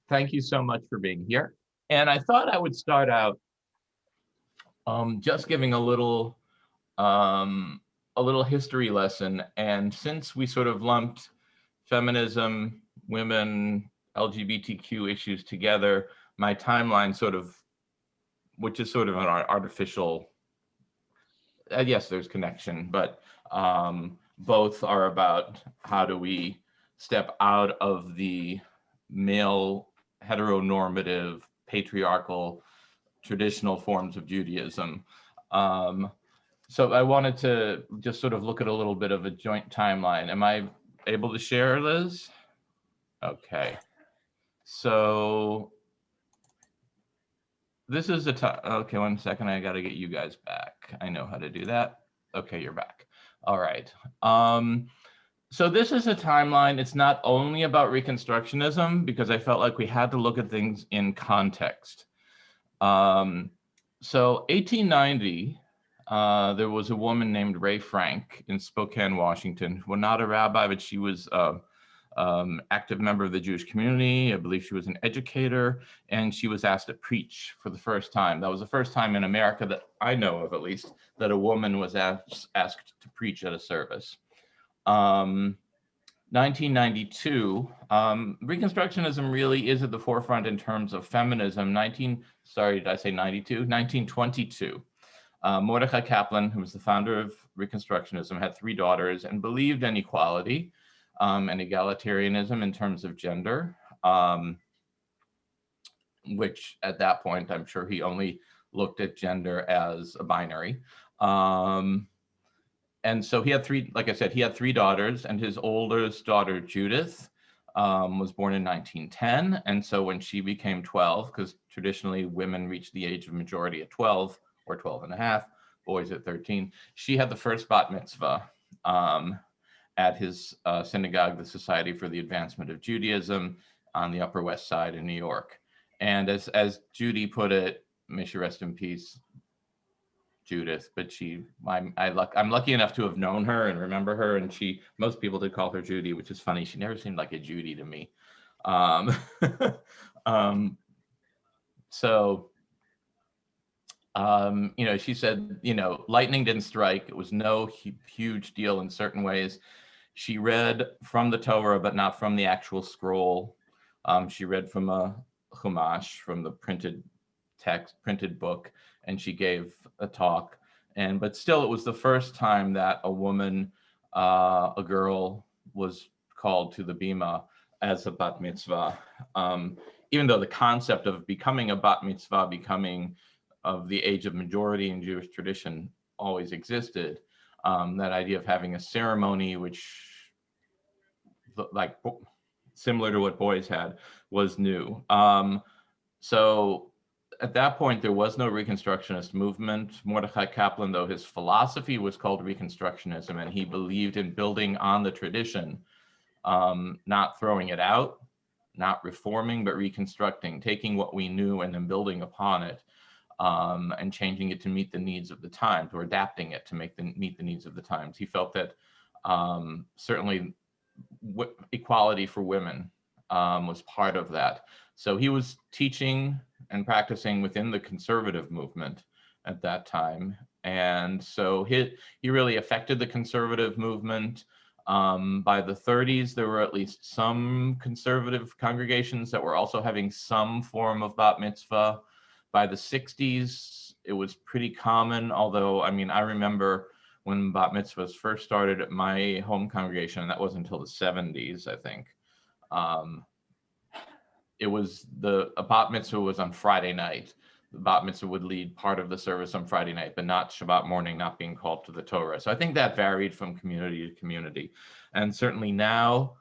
Thank you so much for being here. And I thought I would start out just giving a little history lesson. And since we sort of lumped feminism, women, LGBTQ issues together, my timeline sort of, which is sort of an artificial, yes, there's connection, but both are about how do we step out of the male heteronormative patriarchal traditional forms of Judaism. So I wanted to just sort of look at a little bit of a joint timeline. Am I able to share, Liz? Okay. So this is okay, 1 second, I gotta get you guys back. I know how to do that. Okay, you're back. All right. So this is a timeline. It's not only about Reconstructionism, because I felt like we had to look at things in context. So 1890, there was a woman named Ray Frank in Spokane, Washington, who was not a rabbi, but she was an active member of the Jewish community. I believe she was an educator, and she was asked to preach for the first time. That was the first time in America that I know of, at least, that a woman was asked to preach at a service. 1992, Reconstructionism really is at the forefront in terms of feminism. 1922. Mordechai Kaplan, who was the founder of Reconstructionism, had 3 daughters and believed in equality and egalitarianism in terms of gender, which at that point, I'm sure he only looked at gender as a binary. And so he had 3, like I said, he had 3 daughters, and his oldest daughter, Judith, was born in 1910. And so when she became 12, because traditionally women reach the age of majority at 12 or 12 and a half, boys at 13, she had the first bat mitzvah at his synagogue, the Society for the Advancement of Judaism, on the Upper West Side in New York. And as Judy put it, may she rest in peace, Judith, but I'm lucky enough to have known her and remember her, and most people did call her Judy, which is funny. She never seemed like a Judy to me. She said, lightning didn't strike. It was no huge deal in certain ways. She read from the Torah, but not from the actual scroll. She read from a chumash, from the printed book, and she gave a talk. But still, it was the first time that a woman, a girl, was called to the bima as a bat mitzvah. Even though the concept of becoming a bat mitzvah, becoming of the age of majority in Jewish tradition always existed, that idea of having a ceremony which, like, similar to what boys had, was new. So at that point, there was no Reconstructionist movement. Mordechai Kaplan, though, his philosophy was called Reconstructionism, and he believed in building on the tradition, not throwing it out, not reforming, but reconstructing, taking what we knew and then building upon it, and changing it to meet the needs of the times, or adapting it to meet the needs of the times. He felt that certainly equality for women was part of that. So he was teaching and practicing within the conservative movement at that time. And so he really affected the conservative movement. By the 30s, there were at least some conservative congregations that were also having some form of bat mitzvah. By the 60s, it was pretty common, although, I remember when bat mitzvahs first started at my home congregation, and that wasn't until the 70s, I think. A bat mitzvah was on Friday night. The bat mitzvah would lead part of the service on Friday night, but not Shabbat morning, not being called to the Torah. So I think that varied from community to community. And certainly now,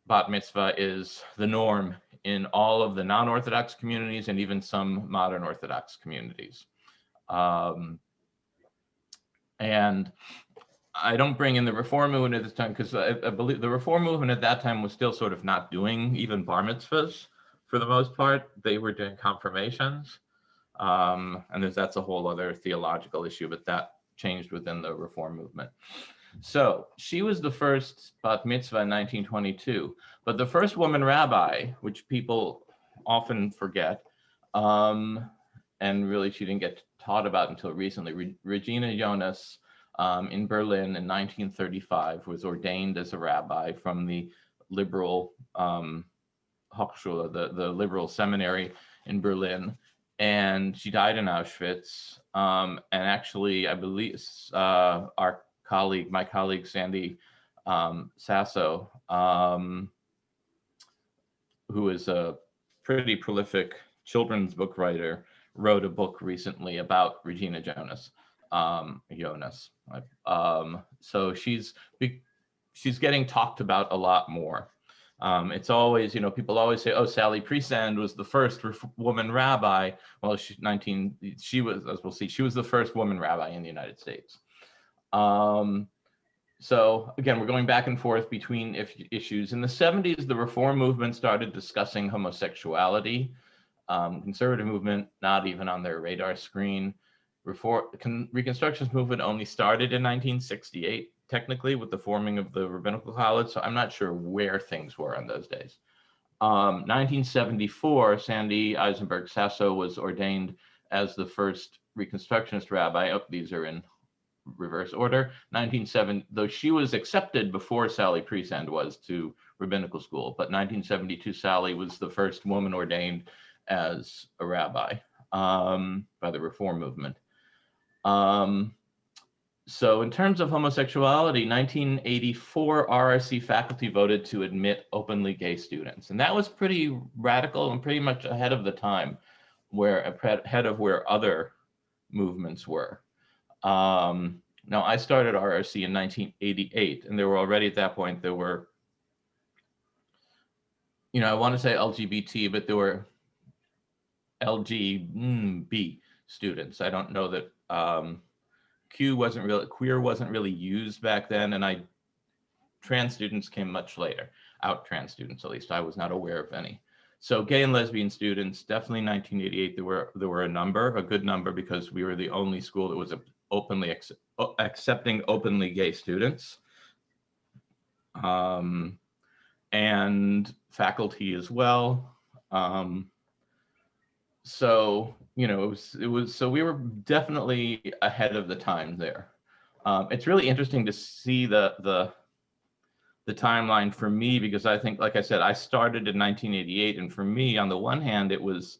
bat mitzvah is the norm in all of the non-Orthodox communities and even some modern Orthodox communities. And I don't bring in the Reform movement at this time, because I believe the Reform movement at that time was still sort of not doing even bar mitzvahs for the most part. They were doing confirmations. And that's a whole other theological issue, but that changed within the Reform movement. So she was the first bat mitzvah in 1922. But the first woman rabbi, which people often forget, and really she didn't get taught about until recently, Regina Jonas in Berlin in 1935 was ordained as a rabbi from the liberal Hochschule, the liberal seminary in Berlin. And she died in Auschwitz. And actually, I believe my colleague Sandy Sasso, who is a pretty prolific children's book writer, wrote a book recently about Regina Jonas. So she's getting talked about a lot more. It's always, people always say, oh, Sally Priesand was the first woman rabbi. Well, she was, as we'll see, she was the first woman rabbi in the United States. So again, we're going back and forth between issues. In the 70s, the reform movement started discussing homosexuality. Conservative movement, not even on their radar screen. Reconstructionist movement only started in 1968, technically, with the forming of the Rabbinical College. So I'm not sure where things were in those days. 1974, Sandy Eisenberg Sasso was ordained as the first Reconstructionist rabbi. Oh, these are in reverse order. 1970, though she was accepted before Sally Priesand was to rabbinical school, but 1972, Sally was the first woman ordained as a rabbi by the reform movement. So in terms of homosexuality, 1984 RRC faculty voted to admit openly gay students. And that was pretty radical and pretty much ahead of the time, ahead of where other movements were. Now, I started RRC in 1988, and there were already at that point, there were, I want to say LGBT, but there were LGB students. I don't know that queer wasn't really used back then, and trans students came much later. Out trans students, at least I was not aware of any. So gay and lesbian students, definitely 1988, there were a good number, because we were the only school that was openly accepting openly gay students, and faculty as well. So so we were definitely ahead of the time there. It's really interesting to see the timeline for me, because I think, like I said, I started in 1988, and for me, on the one hand, it was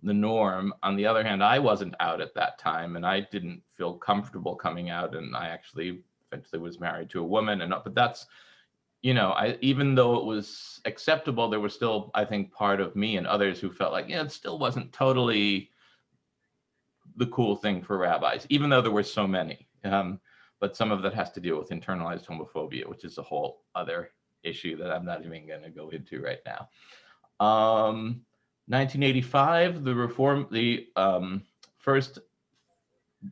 the norm. On the other hand, I wasn't out at that time, and I didn't feel comfortable coming out, and I actually eventually was married to a woman. But that's, even though it was acceptable, there was still, I think, part of me and others who felt like, it still wasn't totally the cool thing for rabbis, even though there were so many. But some of that has to deal with internalized homophobia, which is a whole other issue that I'm not even going to go into right now. 1985, the first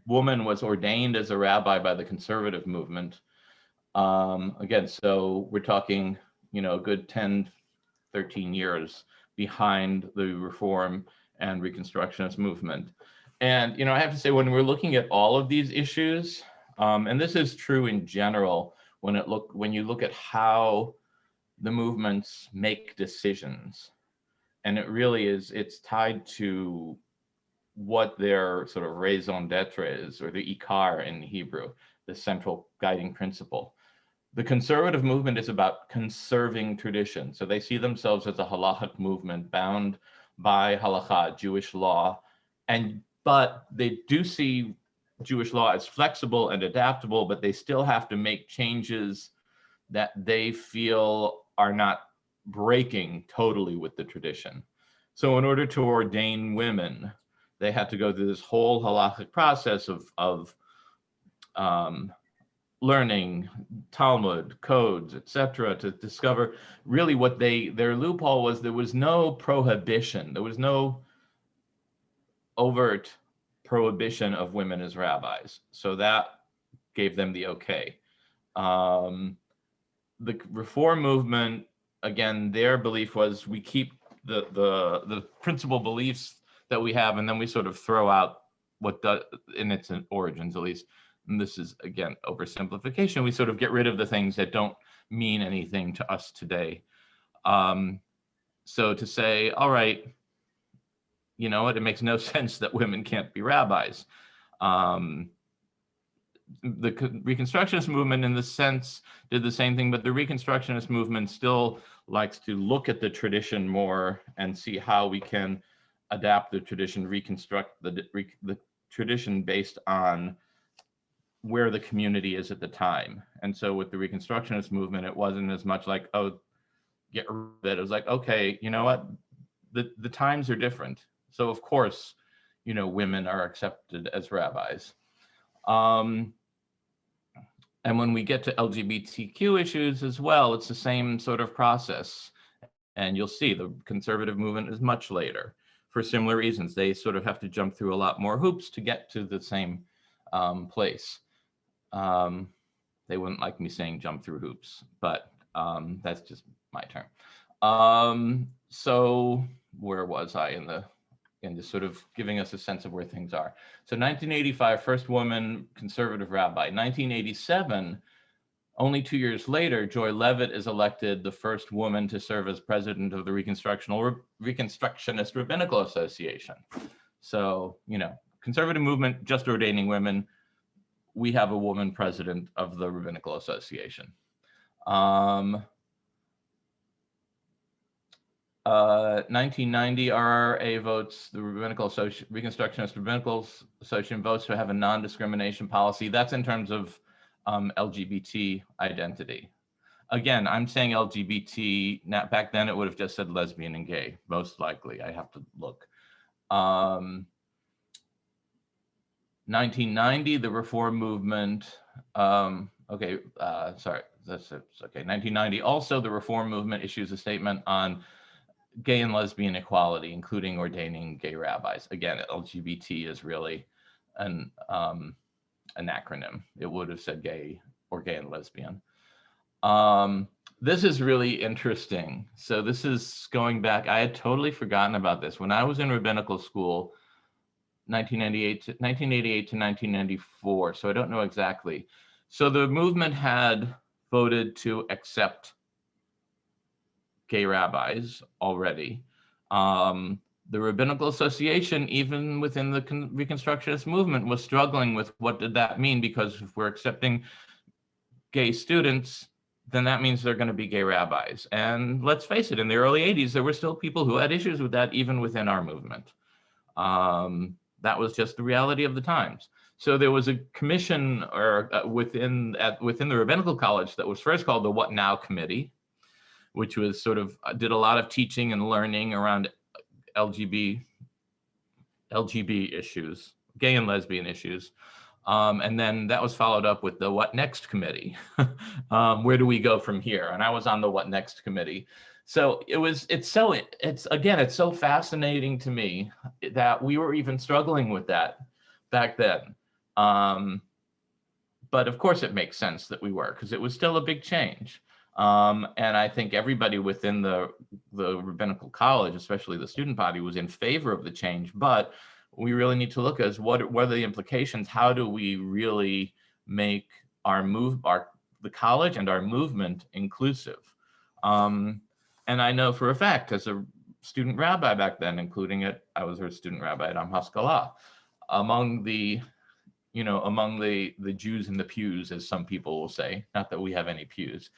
woman was ordained as a rabbi by the conservative movement. Again, so we're talking, a good 10, 13 years behind the reform and Reconstructionist movement. And, I have to say, when we're looking at all of these issues, and this is true in general, when you look at how the movements make decisions, and it really is, it's tied to what their sort of raison d'etre is, or the ikar in Hebrew, the central guiding principle. The conservative movement is about conserving tradition. So they see themselves as a halachic movement bound by halakha, Jewish law, but they do see Jewish law as flexible and adaptable, but they still have to make changes that they feel are not breaking totally with the tradition. So in order to ordain women, they had to go through this whole halachic process of learning Talmud, codes, etc., to discover really what their loophole was. There was no prohibition. There was no overt prohibition of women as rabbis. So that gave them the okay. The reform movement, again, their belief was we keep the principal beliefs that we have, and then we sort of throw out in its origins, at least, and this is, again, oversimplification, we sort of get rid of the things that don't mean anything to us today. So to say, all right, you know what, it makes no sense that women can't be rabbis. The Reconstructionist movement, in the sense, did the same thing, but the Reconstructionist movement still likes to look at the tradition more and see how we can adapt the tradition, reconstruct the tradition based on where the community is at the time. And so with the Reconstructionist movement, it wasn't as much like, oh, get rid of it. It was like, okay, you know what? The times are different. So of course, you know, women are accepted as rabbis. And when we get to LGBTQ issues as well, it's the same sort of process. And you'll see the conservative movement is much later for similar reasons. They sort of have to jump through a lot more hoops to get to the same place. They wouldn't like me saying jump through hoops, but that's just my term. So where was I in just sort of giving us a sense of where things are. So 1985, first woman conservative rabbi. 1987, only 2 years later, Joy Levitt is elected the first woman to serve as president of the Reconstructionist Rabbinical Association. So, you know, conservative movement, just ordaining women. We have a woman president of the Rabbinical Association. 1990, RRA votes, the Reconstructionist Rabbinical Association votes to have a non-discrimination policy. That's in terms of LGBT identity. Again, I'm saying LGBT, now, back then it would have just said lesbian and gay, most likely, I have to look. 1990, the reform movement, sorry, that's it, okay. 1990, also the reform movement issues a statement on gay and lesbian equality, including ordaining gay rabbis. Again, LGBT is really an acronym. It would have said gay or gay and lesbian. This is really interesting. So this is going back, I had totally forgotten about this. When I was in rabbinical school, 1988 to 1994, so I don't know exactly. So the movement had voted to accept gay rabbis already. The Rabbinical Association, even within the Reconstructionist movement, was struggling with what did that mean, because if we're accepting gay students, then that means they're going to be gay rabbis. And let's face it, in the early 80s, there were still people who had issues with that, even within our movement. That was just the reality of the times. So there was a commission or within the Rabbinical College that was first called the What Now Committee, which was sort of did a lot of teaching and learning around LGBT issues, gay and lesbian issues. And then that was followed up with the What Next Committee. Where do we go from here? And I was on the What Next Committee. So it's so fascinating to me that we were even struggling with that back then. But of course it makes sense that we were, because it was still a big change. And I think everybody within the Rabbinical College, especially the student body, was in favor of the change. But we really need to look at what are the implications? How do we really make the college and our movement inclusive? And I know for a fact, as a student rabbi back then, I was a student rabbi at Haskalah, among the Jews in the pews, as some people will say, not that we have any pews,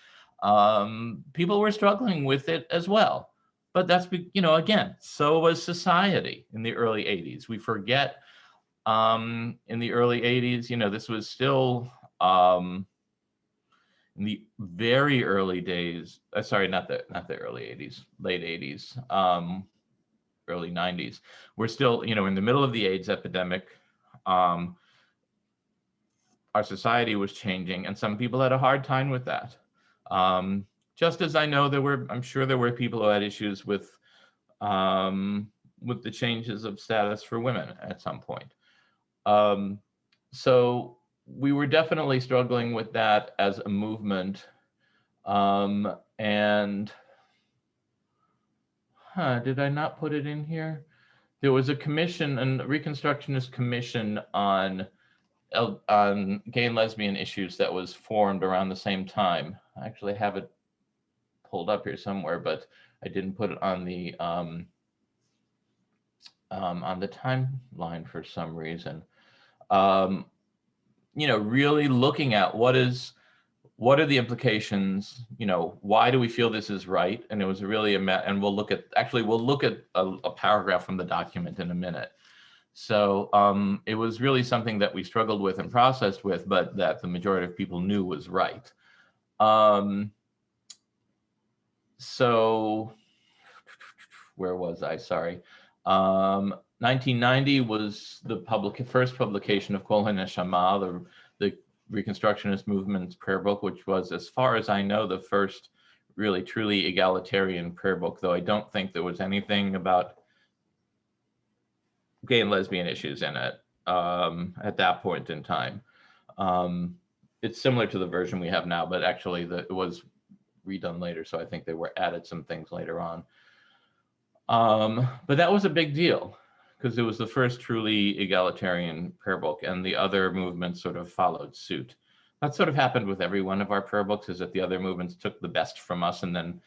people were struggling with it as well. But that's, again, so was society in the early 80s. We forget in the early 80s, this was still in the very early days, sorry, not the early 80s, late 80s, early 90s. We're still, in the middle of the AIDS epidemic. Our society was changing, and some people had a hard time with that. Just as I know I'm sure there were people who had issues with the changes of status for women at some point. So we were definitely struggling with that as a movement. And did I not put it in here? There was a commission, a Reconstructionist commission on gay and lesbian issues that was formed around the same time. I actually have it pulled up here somewhere, but I didn't put it on the timeline for some reason. Really looking at what are the implications, why do we feel this is right? And it was really and we'll look at a paragraph from the document in a minute. So it was really something that we struggled with and processed with, but that the majority of people knew was right. So where was I? Sorry. 1990 was the first publication of Kol HaNeshama, the Reconstructionist movement's prayer book, which was, as far as I know, the first really truly egalitarian prayer book, though I don't think there was anything about gay and lesbian issues in it at that point in time. It's similar to the version we have now, but actually it was redone later, so I think they added some things later on. But that was a big deal because it was the first truly egalitarian prayer book, and the other movements sort of followed suit. That sort of happened with every one of our prayer books, is that the other movements took the best from us and then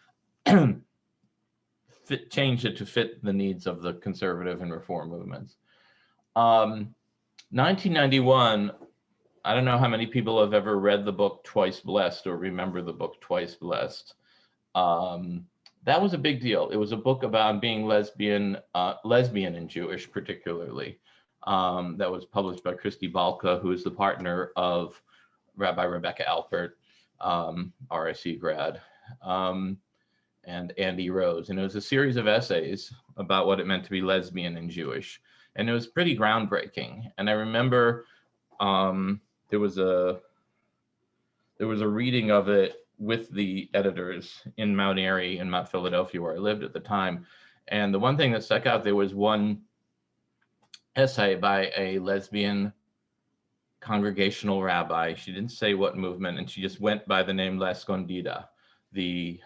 changed it to fit the needs of the conservative and reform movements. 1991, I don't know how many people have ever read the book Twice Blessed or remember the book Twice Blessed. That was a big deal. It was a book about being lesbian and Jewish particularly, that was published by Christy Balka, who is the partner of Rabbi Rebecca Alpert, RSC grad, and Andy Rose. And it was a series of essays about what it meant to be lesbian and Jewish. And it was pretty groundbreaking. And I remember there was a reading of it with the editors in Mount Airy in Mount Philadelphia, where I lived at the time. And the one thing that stuck out, there was one essay by a lesbian congregational rabbi. She didn't say what movement, and she just went by the name La Escondida, which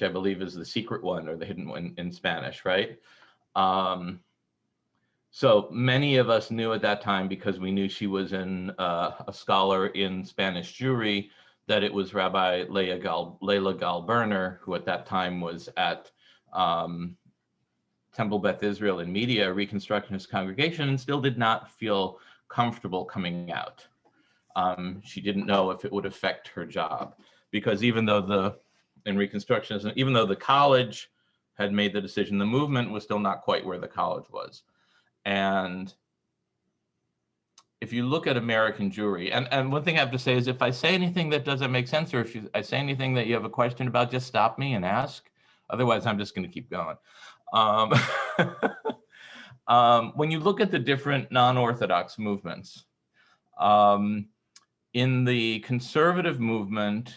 I believe is the secret one or the hidden one in Spanish, right? So many of us knew at that time, because we knew she was a scholar in Spanish Jewry, that it was Rabbi Leila Gal-Berner, who at that time was at Temple Beth Israel in Media, a Reconstructionist congregation, and still did not feel comfortable coming out. She didn't know if it would affect her job, because even though in Reconstructionism, even though the college had made the decision, the movement was still not quite where the college was. And if you look at American Jewry, and one thing I have to say is, if I say anything that doesn't make sense, or if I say anything that you have a question about, just stop me and ask. Otherwise, I'm just going to keep going. When you look at the different non-Orthodox movements, in the conservative movement,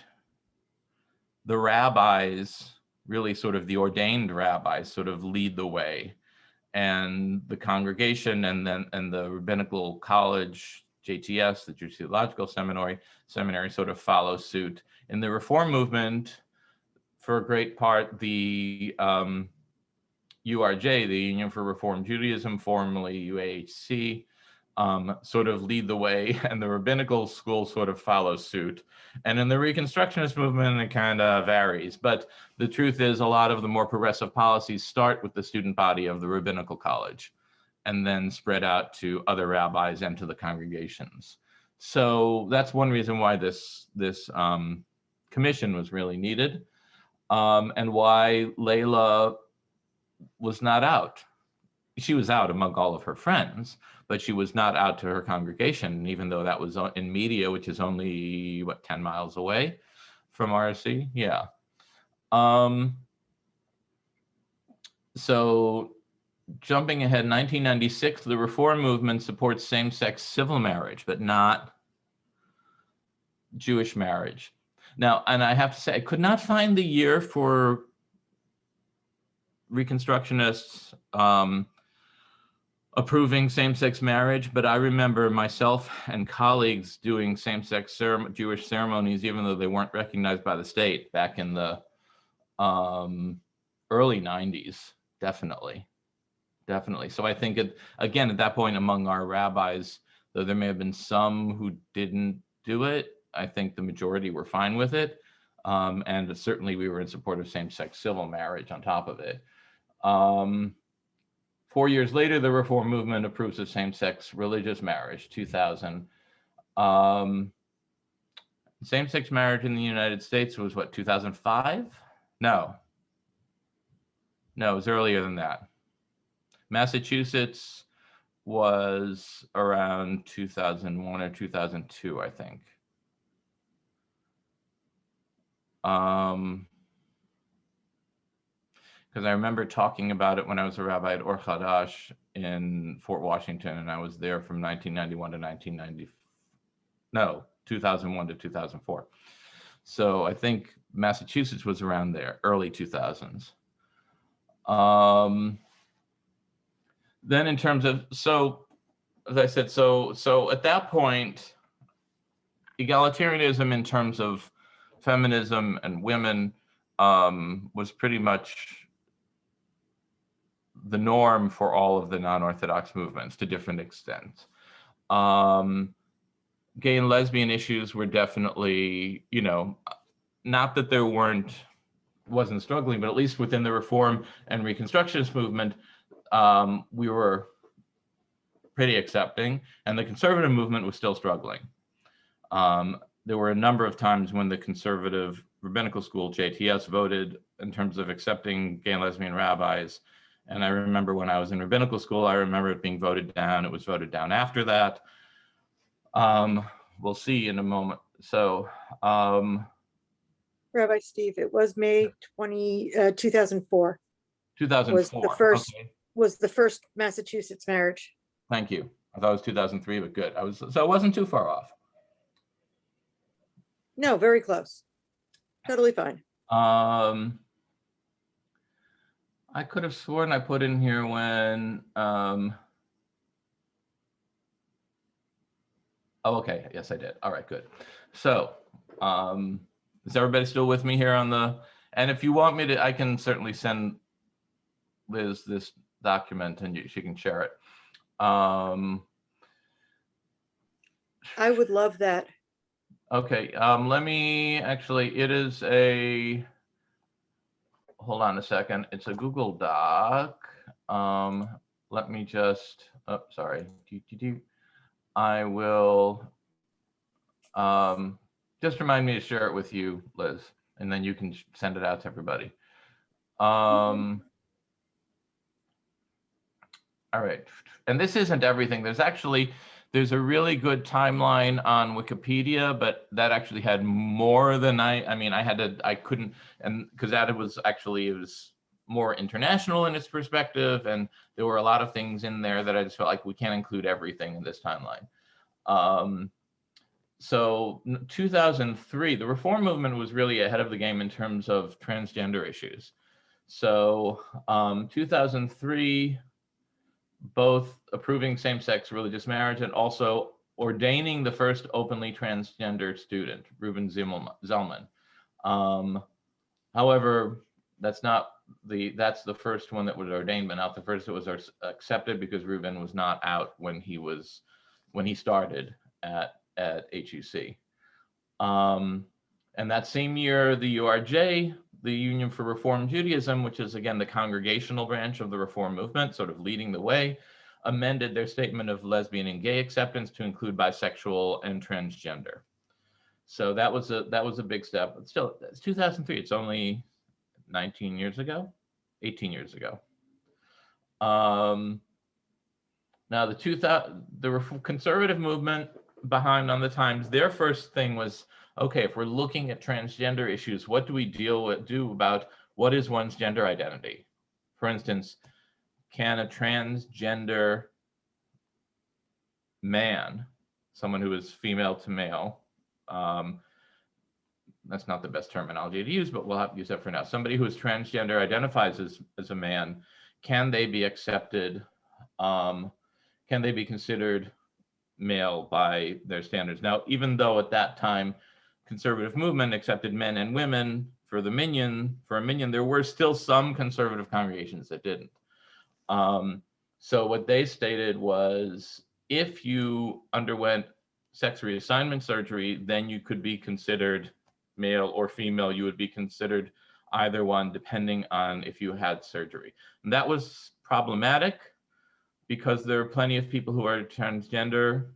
the rabbis, really sort of the ordained rabbis, sort of lead the way. And the congregation and the rabbinical college, JTS, the Jewish Theological Seminary sort of follow suit. In the reform movement, for a great part, the URJ, the Union for Reform Judaism, formerly UAHC, sort of lead the way, and the rabbinical school sort of follows suit. And in the Reconstructionist movement, it kind of varies. But the truth is, a lot of the more progressive policies start with the student body of the rabbinical college and then spread out to other rabbis and to the congregations. So that's one reason why this commission was really needed, and why Layla was not out. She was out among all of her friends, but she was not out to her congregation, even though that was in Media, which is only, 10 miles away from RSC? Yeah. So jumping ahead, 1996, the reform movement supports same-sex civil marriage, but not Jewish marriage. Now, and I have to say, I could not find the year for Reconstructionists approving same-sex marriage, but I remember myself and colleagues doing same-sex Jewish ceremonies, even though they weren't recognized by the state, back in the early 90s, definitely. So I think, again, at that point among our rabbis, though there may have been some who didn't do it, I think the majority were fine with it. And certainly we were in support of same-sex civil marriage on top of it. 4 years later, the reform movement approves of same-sex religious marriage, 2000. Same-sex marriage in the United States was what, 2005? No, it was earlier than that. Massachusetts was around 2001 or 2002, I think. Because I remember talking about it when I was a rabbi at Or Chadash in Fort Washington, and I was there from 1991 to 2001 to 2004. So I think Massachusetts was around there, early 2000s. Then in terms of, so as I said, so at that point, egalitarianism in terms of feminism and women was pretty much the norm for all of the non-Orthodox movements to different extents. Gay and lesbian issues were definitely, not that there wasn't struggling, but at least within the Reform and Reconstructionist movement, we were pretty accepting, and the conservative movement was still struggling. There were a number of times when the conservative rabbinical school, JTS, voted in terms of accepting gay and lesbian rabbis. And I remember when I was in rabbinical school, I remember it being voted down. It was voted down after that. We'll see in a moment. So, Rabbi Steve, it was May 2004. 2004. Was the first Massachusetts marriage. Thank you. I thought it was 2003, but good. So it wasn't too far off. No, very close. Totally fine. I could have sworn I put in here when, oh, okay, yes, I did. All right, good. So, is everybody still with me here on the, and if you want me to, I can certainly send Liz this document and she can share it. I would love that. Okay, let me actually, it is a, hold on a second. It's a Google Doc. Let me just, oh, sorry. I will, just remind me to share it with you, Liz, and then you can send it out to everybody. All right, and this isn't everything. There's a really good timeline on Wikipedia, but that actually had more than I couldn't, and because that was actually, it was more international in its perspective, and there were a lot of things in there that I just felt like we can't include everything in this timeline. So 2003, the reform movement was really ahead of the game in terms of transgender issues. So 2003, both approving same-sex religious marriage and also ordaining the first openly transgender student, Reuben Zellman. However, that's the first one that was ordained, but not the first that was accepted, because Reuben was not out when he started at HUC. And that same year, the URJ, the Union for Reform Judaism, which is again the congregational branch of the Reform movement, sort of leading the way, amended their statement of lesbian and gay acceptance to include bisexual and transgender. So that was a big step. But still, it's 2003. It's only 18 years ago. Now the conservative movement behind on the Times, their first thing was, okay, if we're looking at transgender issues, what do we do about what is one's gender identity? For instance, can a transgender man, someone who is female to male, that's not the best terminology to use, but we'll have to use that for now. Somebody who is transgender, identifies as a man, can they be accepted? Can they be considered male by their standards? Now, even though at that time, conservative movement accepted men and women for a minyan, there were still some conservative congregations that didn't. So what they stated was, if you underwent sex reassignment surgery, then you could be considered male or female, you would be considered either one depending on if you had surgery. And that was problematic because there are plenty of people who are transgender,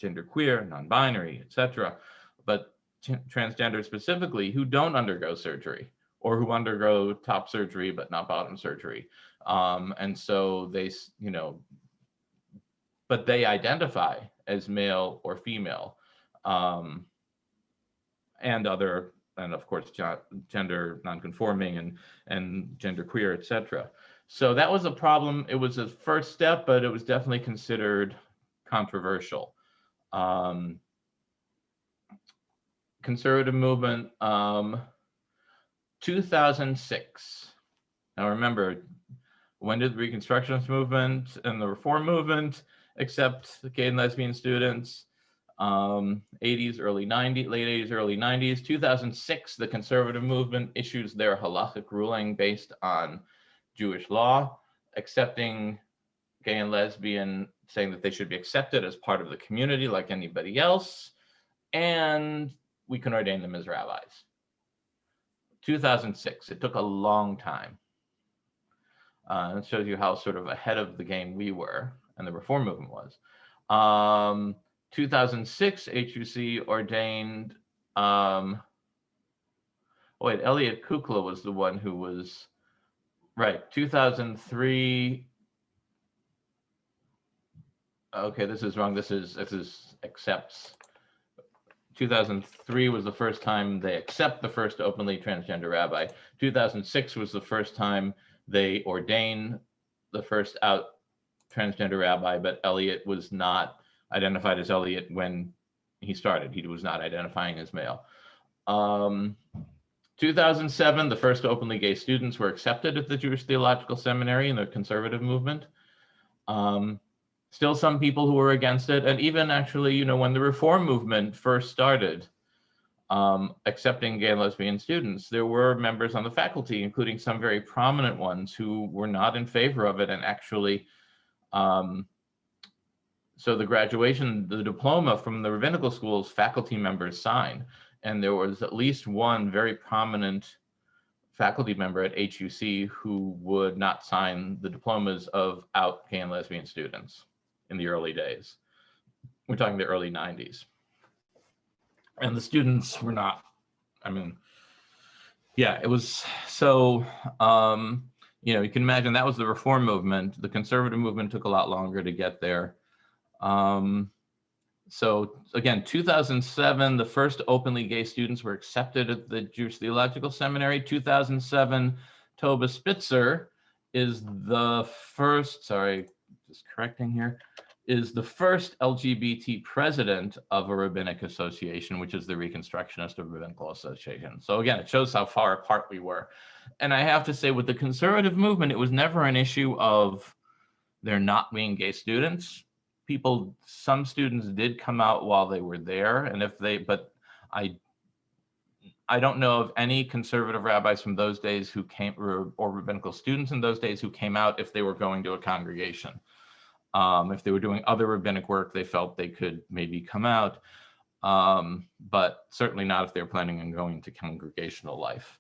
genderqueer, non-binary, etc., but transgender specifically, who don't undergo surgery or who undergo top surgery but not bottom surgery. And so they, but they identify as male or female, and of course, gender nonconforming and genderqueer, etc. So that was a problem. It was a first step, but it was definitely considered controversial. Conservative movement, 2006. Now remember, when did the Reconstructionist movement and the Reform movement accept gay and lesbian students? 80s, early 90s, late 80s, early 90s. 2006, the conservative movement issues their halachic ruling based on Jewish law, accepting gay and lesbian, saying that they should be accepted as part of the community like anybody else, and we can ordain them as rabbis. 2006, it took a long time. It shows you how sort of ahead of the game we were, and the Reform movement was. 2006, HUC ordained, Elliot Kukla was the one who was, right, 2003, okay, this is wrong, this is accepts. 2003 was the first time they accept the first openly transgender rabbi. 2006 was the first time they ordain the first out transgender rabbi, but Elliot was not identified as Elliot when he started. He was not identifying as male. 2007, the first openly gay students were accepted at the Jewish Theological Seminary in the conservative movement. Still some people who were against it. And even actually, when the Reform movement first started accepting gay and lesbian students, there were members on the faculty, including some very prominent ones, who were not in favor of it. And actually, so the graduation, the diploma from the rabbinical schools, faculty members signed. And there was at least one very prominent faculty member at HUC who would not sign the diplomas of out gay and lesbian students in the early days. We're talking the early 90s. And the students were not, it was so, you can imagine that was the Reform movement. The conservative movement took a lot longer to get there. So again, 2007, the first openly gay students were accepted at the Jewish Theological Seminary. 2007, Toba Spitzer is the first, just correcting here, is the first LGBT president of a rabbinic association, which is the Reconstructionist of Rabbinical Association. So again, it shows how far apart we were. And I have to say, with the conservative movement, it was never an issue of there not being gay students. Some students did come out while they were there, and but I don't know of any conservative rabbis from those days who came, or rabbinical students in those days who came out if they were going to a congregation. If they were doing other rabbinic work, they felt they could maybe come out, but certainly not if they're planning on going to congregational life.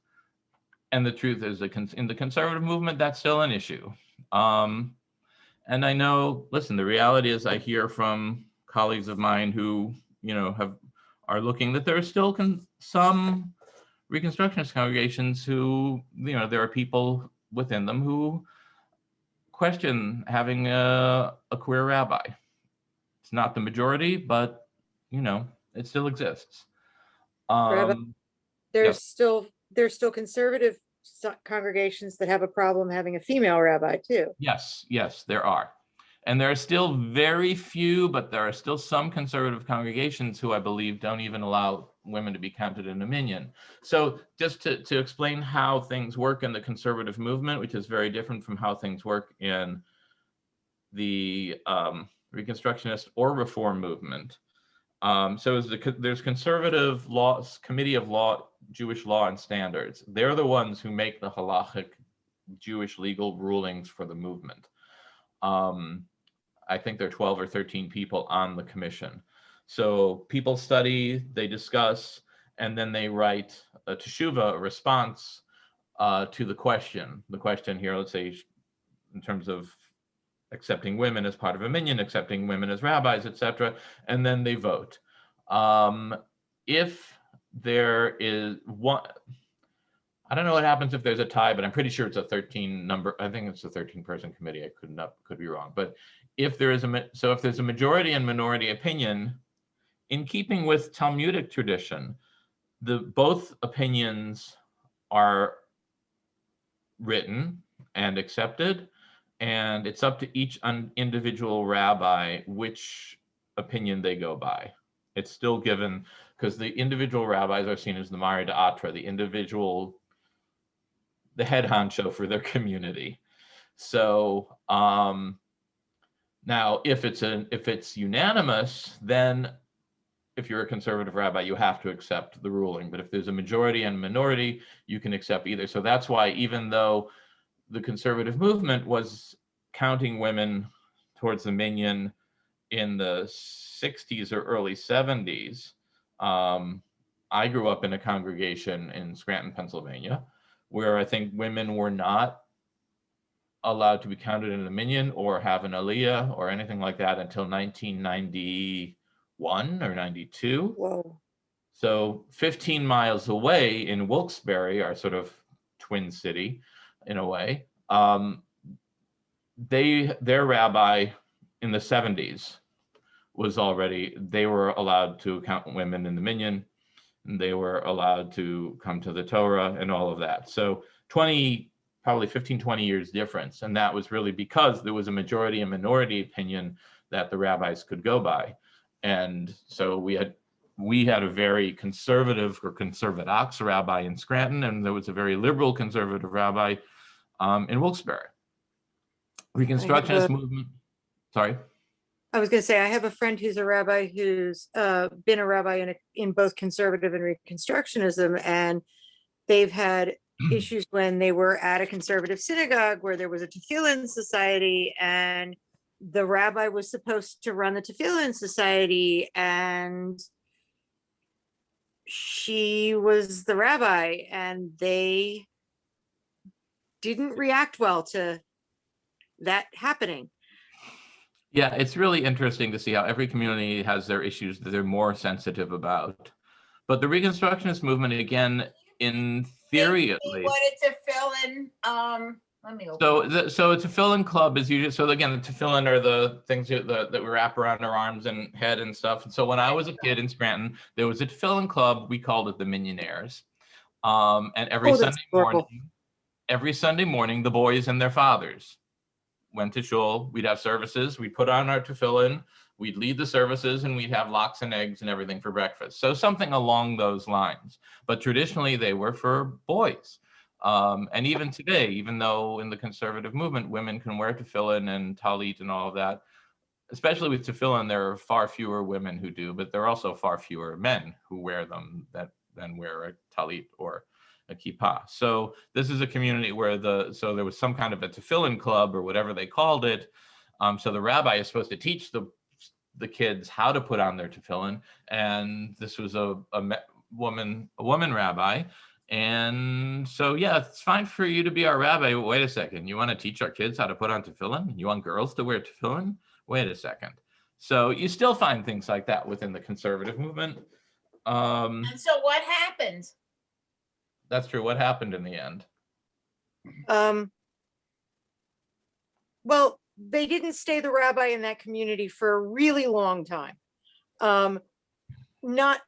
And the truth is that in the conservative movement, that's still an issue. And I know, listen, the reality is I hear from colleagues of mine who, are looking that there are still some Reconstructionist congregations who, there are people within them who question having a queer rabbi. It's not the majority, but, it still exists. Rabbi, there's still conservative congregations that have a problem having a female rabbi too. Yes, there are. And there are still very few, but there are still some conservative congregations who I believe don't even allow women to be counted in a minyan. So just to explain how things work in the conservative movement, which is very different from how things work in the Reconstructionist or Reform movement. So there's conservative laws, Committee of Law, Jewish Law and Standards. They're the ones who make the halachic Jewish legal rulings for the movement. I think there are 12 or 13 people on the commission. So people study, they discuss, and then they write a teshuva, a response to the question. The question here, let's say, in terms of accepting women as part of a minyan, accepting women as rabbis, etc., and then they vote. If there is one, I don't know what happens if there's a tie, but I'm pretty sure it's a 13 number. I think it's a 13-person committee. I could be wrong. But if there is if there's a majority and minority opinion, in keeping with Talmudic tradition, both opinions are written and accepted, and it's up to each individual rabbi which opinion they go by. It's still given, because the individual rabbis are seen as the Mari D'Atra, the head honcho for their community. So now if it's unanimous, then if you're a conservative rabbi, you have to accept the ruling. But if there's a majority and minority, you can accept either. So that's why, even though the conservative movement was counting women towards the minyan in the 60s or early 70s, I grew up in a congregation in Scranton, Pennsylvania, where I think women were not allowed to be counted in the minyan or have an aliyah or anything like that until 1991 or 92. Whoa. So 15 miles away in Wilkes-Barre, our sort of twin city in a way, their rabbi in the 70s they were allowed to count women in the minyan, and they were allowed to come to the Torah and all of that. So probably 15, 20 years difference. And that was really because there was a majority and minority opinion that the rabbis could go by. And so we had a very conservative or conservadox rabbi in Scranton, and there was a very liberal conservative rabbi in Wilkes-Barre. Reconstructionist movement. Sorry. I was going to say, I have a friend who's a rabbi who's been a rabbi in both conservative and Reconstructionism, and they've had issues when they were at a conservative synagogue where there was a tefillin society, and the rabbi was supposed to run the tefillin society, and she was the rabbi, and they didn't react well to that happening. Yeah, it's really interesting to see how every community has their issues that they're more sensitive about. But the Reconstructionist movement, again, in theory at least. Wanted to fill in. Let me open. So a tefillin club is usually, so again, the tefillin are the things that we wrap around our arms and head and stuff. And so when I was a kid in Scranton, there was a tefillin club. We called it the Minionaires. And every Sunday morning, the boys and their fathers went to shul. We'd have services. We'd put on our tefillin. We'd lead the services, and we'd have lox and eggs and everything for breakfast. So something along those lines. But traditionally, they were for boys. And even today, even though in the conservative movement, women can wear tefillin and talit and all of that, especially with tefillin, there are far fewer women who do, but there are also far fewer men who wear them than wear a talit or a kippah. So this is a community where so there was some kind of a tefillin club or whatever they called it. So the rabbi is supposed to teach the kids how to put on their tefillin, and this was a woman rabbi. And so, yeah, it's fine for you to be our rabbi. Wait a second. You want to teach our kids how to put on tefillin? You want girls to wear tefillin? Wait a second. So you still find things like that within the conservative movement. And so what happened? That's true. What happened in the end? Well, they didn't stay the rabbi in that community for a really long time. Not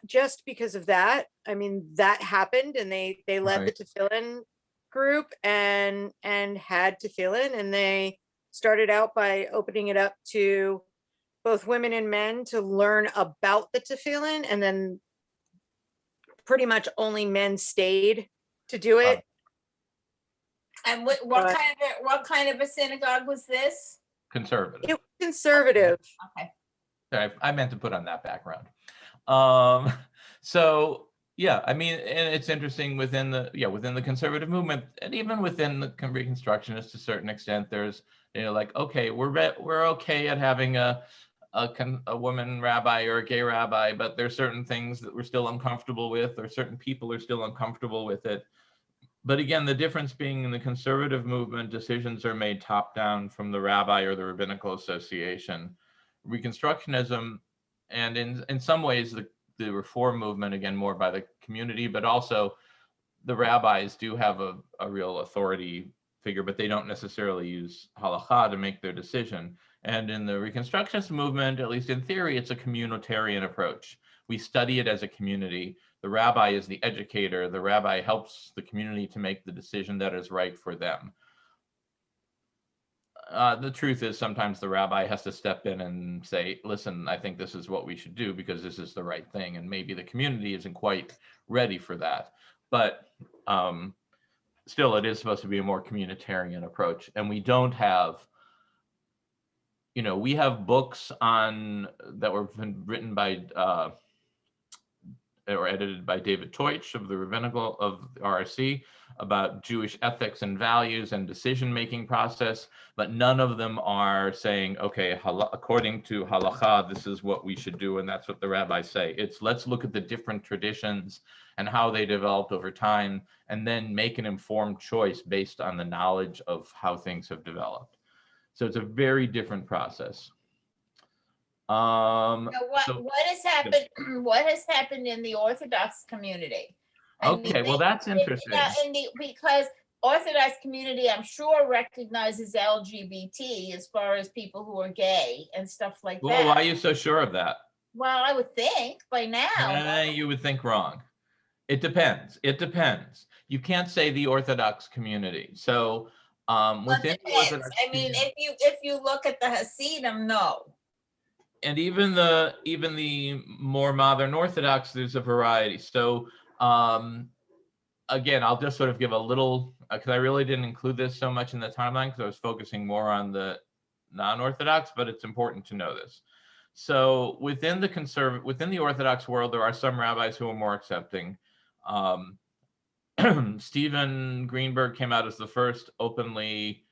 just because of that. I mean, that happened, and they led the tefillin group and had tefillin, and they started out by opening it up to both women and men to learn about the tefillin, and then pretty much only men stayed to do it. And what kind of a synagogue was this? Conservative. It was conservative. Okay. Sorry, I meant to put on that background. So yeah, I mean, and it's interesting within the conservative movement, and even within the Reconstructionists to a certain extent, there's like, okay, we're okay at having a a woman rabbi or a gay rabbi, but there's certain things that we're still uncomfortable with, or certain people are still uncomfortable with it. But again, the difference being in the conservative movement, decisions are made top down from the rabbi or the rabbinical association. Reconstructionism, and in some ways, the reform movement, again, more by the community, but also the rabbis do have a real authority figure, but they don't necessarily use halakha to make their decision. And in the Reconstructionist movement, at least in theory, it's a communitarian approach. We study it as a community. The rabbi is the educator. The rabbi helps the community to make the decision that is right for them. The truth is sometimes the rabbi has to step in and say, listen, I think this is what we should do because this is the right thing. And maybe the community isn't quite ready for that. But still, it is supposed to be a more communitarian approach. And we don't have, we have books that were written by or edited by David Teutsch of the Rabbinical of the RSC about Jewish ethics and values and decision-making process, but none of them are saying, okay, according to halakha, this is what we should do, and that's what the rabbis say. It's let's look at the different traditions and how they developed over time, and then make an informed choice based on the knowledge of how things have developed. So it's a very different process. What has happened? What has happened in the Orthodox community? Well, that's interesting. Because Orthodox community, I'm sure, recognizes LGBT as far as people who are gay and stuff like that. Well, why are you so sure of that? Well, I would think by now. You would think wrong. It depends. You can't say the Orthodox community. So within the Orthodox community, if you look at the Hasidim, no. And even the more modern Orthodox, there's a variety. So again, I'll just sort of give a little, because I really didn't include this so much in the timeline because I was focusing more on the non-Orthodox, but it's important to know this. So within the Orthodox world, there are some rabbis who are more accepting. Stephen Greenberg came out as the first openly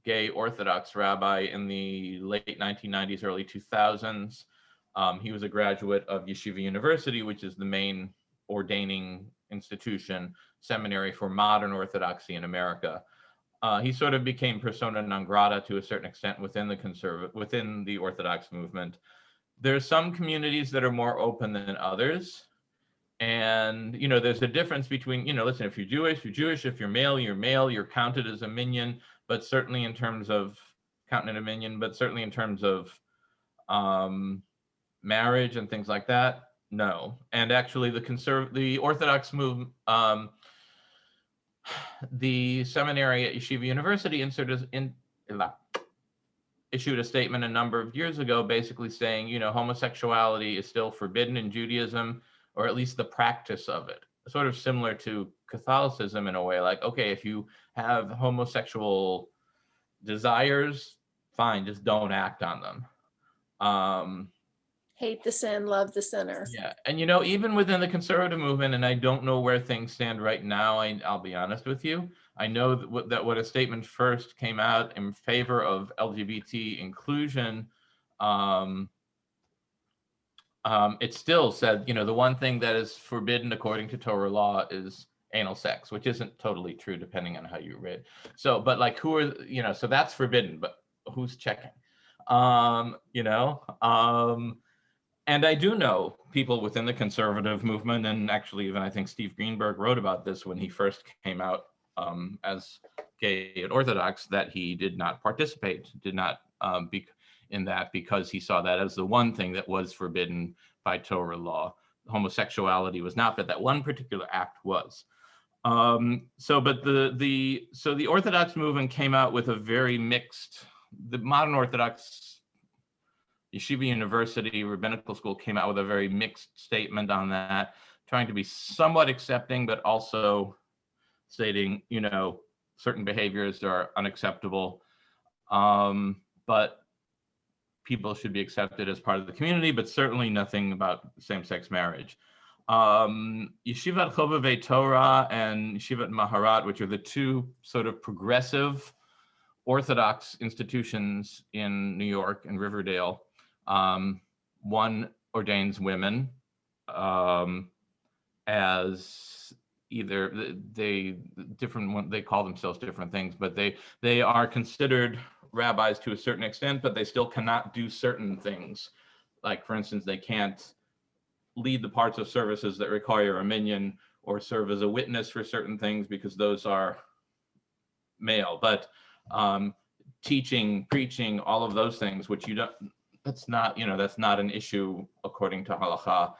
gay Orthodox rabbi in the late 1990s, early 2000s. He was a graduate of Yeshiva University, which is the main ordaining institution, seminary for modern Orthodoxy in America. He sort of became persona non grata to a certain extent within the Orthodox movement. There's some communities that are more open than others. And, there's a difference between, listen, if you're Jewish, you're Jewish. If you're male, you're counted as a minyan. But certainly in terms of marriage and things like that, no. And actually the Orthodox movement, the seminary at Yeshiva University issued a statement a number of years ago basically saying, homosexuality is still forbidden in Judaism, or at least the practice of it. Sort of similar to Catholicism in a way, like, okay, if you have homosexual desires, fine, just don't act on them. Hate the sin, love the sinner. Yeah, and even within the conservative movement, and I don't know where things stand right now, I'll be honest with you, I know that when a statement first came out in favor of LGBT inclusion, it still said, the one thing that is forbidden according to Torah law is anal sex, which isn't totally true depending on how you read. So, but like so that's forbidden, but who's checking? And I do know people within the conservative movement, and actually even I think Steve Greenberg wrote about this when he first came out as gay and Orthodox, that he did not participate, be in that because he saw that as the one thing that was forbidden by Torah law. Homosexuality was not, but that one particular act was. So the Orthodox movement came out with a very mixed, the modern Orthodox Yeshiva University Rabbinical School came out with a very mixed statement on that, trying to be somewhat accepting, but also stating, certain behaviors are unacceptable. But people should be accepted as part of the community, but certainly nothing about same-sex marriage. Yeshivat Chovevei Torah and Yeshivat Maharat, which are the two sort of progressive Orthodox institutions in New York and Riverdale. One ordains women as either they call themselves different things, but they are considered rabbis to a certain extent, but they still cannot do certain things. Like, for instance, they can't lead the parts of services that require a minyan or serve as a witness for certain things because those are male. But teaching, preaching, all of those things, which that's not an issue according to halakha.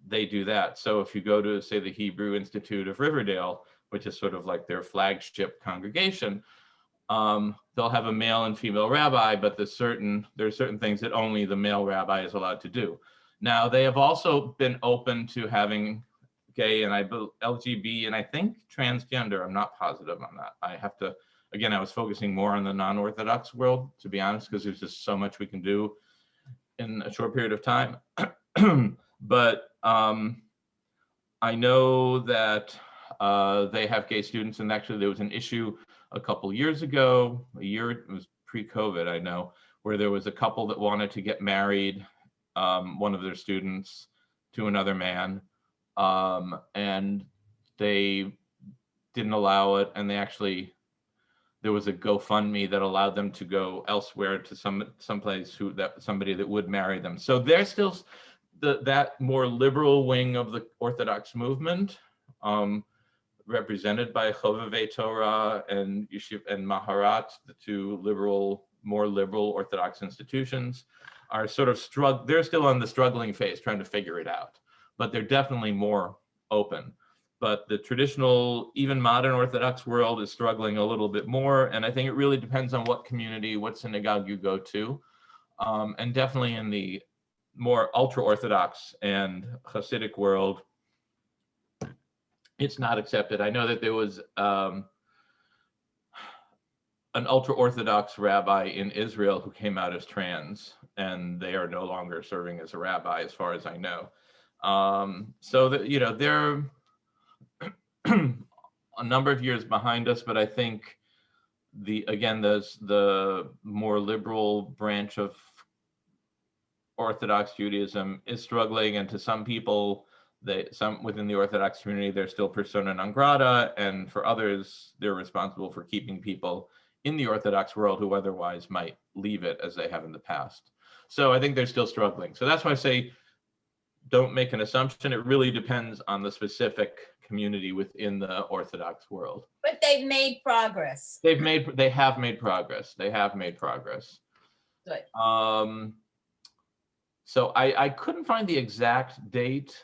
They do that. So if you go to, say, the Hebrew Institute of Riverdale, which is sort of like their flagship congregation, they'll have a male and female rabbi, but there are certain things that only the male rabbi is allowed to do. Now, they have also been open to having gay and LGBT and I think transgender. I'm not positive on that. I have to, again, I was focusing more on the non-Orthodox world, to be honest, because there's just so much we can do in a short period of time. But I know that they have gay students, and actually there was an issue a couple years ago, it was pre-COVID, I know, where there was a couple that wanted to get married, one of their students to another man, and they didn't allow it, and there was a GoFundMe that allowed them to go elsewhere to someplace somebody that would marry them. So they're still that more liberal wing of the Orthodox movement, represented by Chovevei Torah and Yeshiv and Maharat, the two more liberal Orthodox institutions, are sort of they're still on the struggling phase, trying to figure it out, but they're definitely more open. But the traditional, even modern Orthodox world is struggling a little bit more. And I think it really depends on what community, what synagogue you go to. And definitely in the more ultra-Orthodox and Hasidic world, it's not accepted. I know that there was an ultra-Orthodox rabbi in Israel who came out as trans, and they are no longer serving as a rabbi, as far as I know. So that, they're a number of years behind us, but I think the more liberal branch of Orthodox Judaism is struggling, and to some people, some within the Orthodox community, they're still persona non grata, and for others, they're responsible for keeping people in the Orthodox world who otherwise might leave it, as they have in the past. So I think they're still struggling. So that's why I say, don't make an assumption. It really depends on the specific community within the Orthodox world. But they've made progress. They have made progress. Good. So I couldn't find the exact date.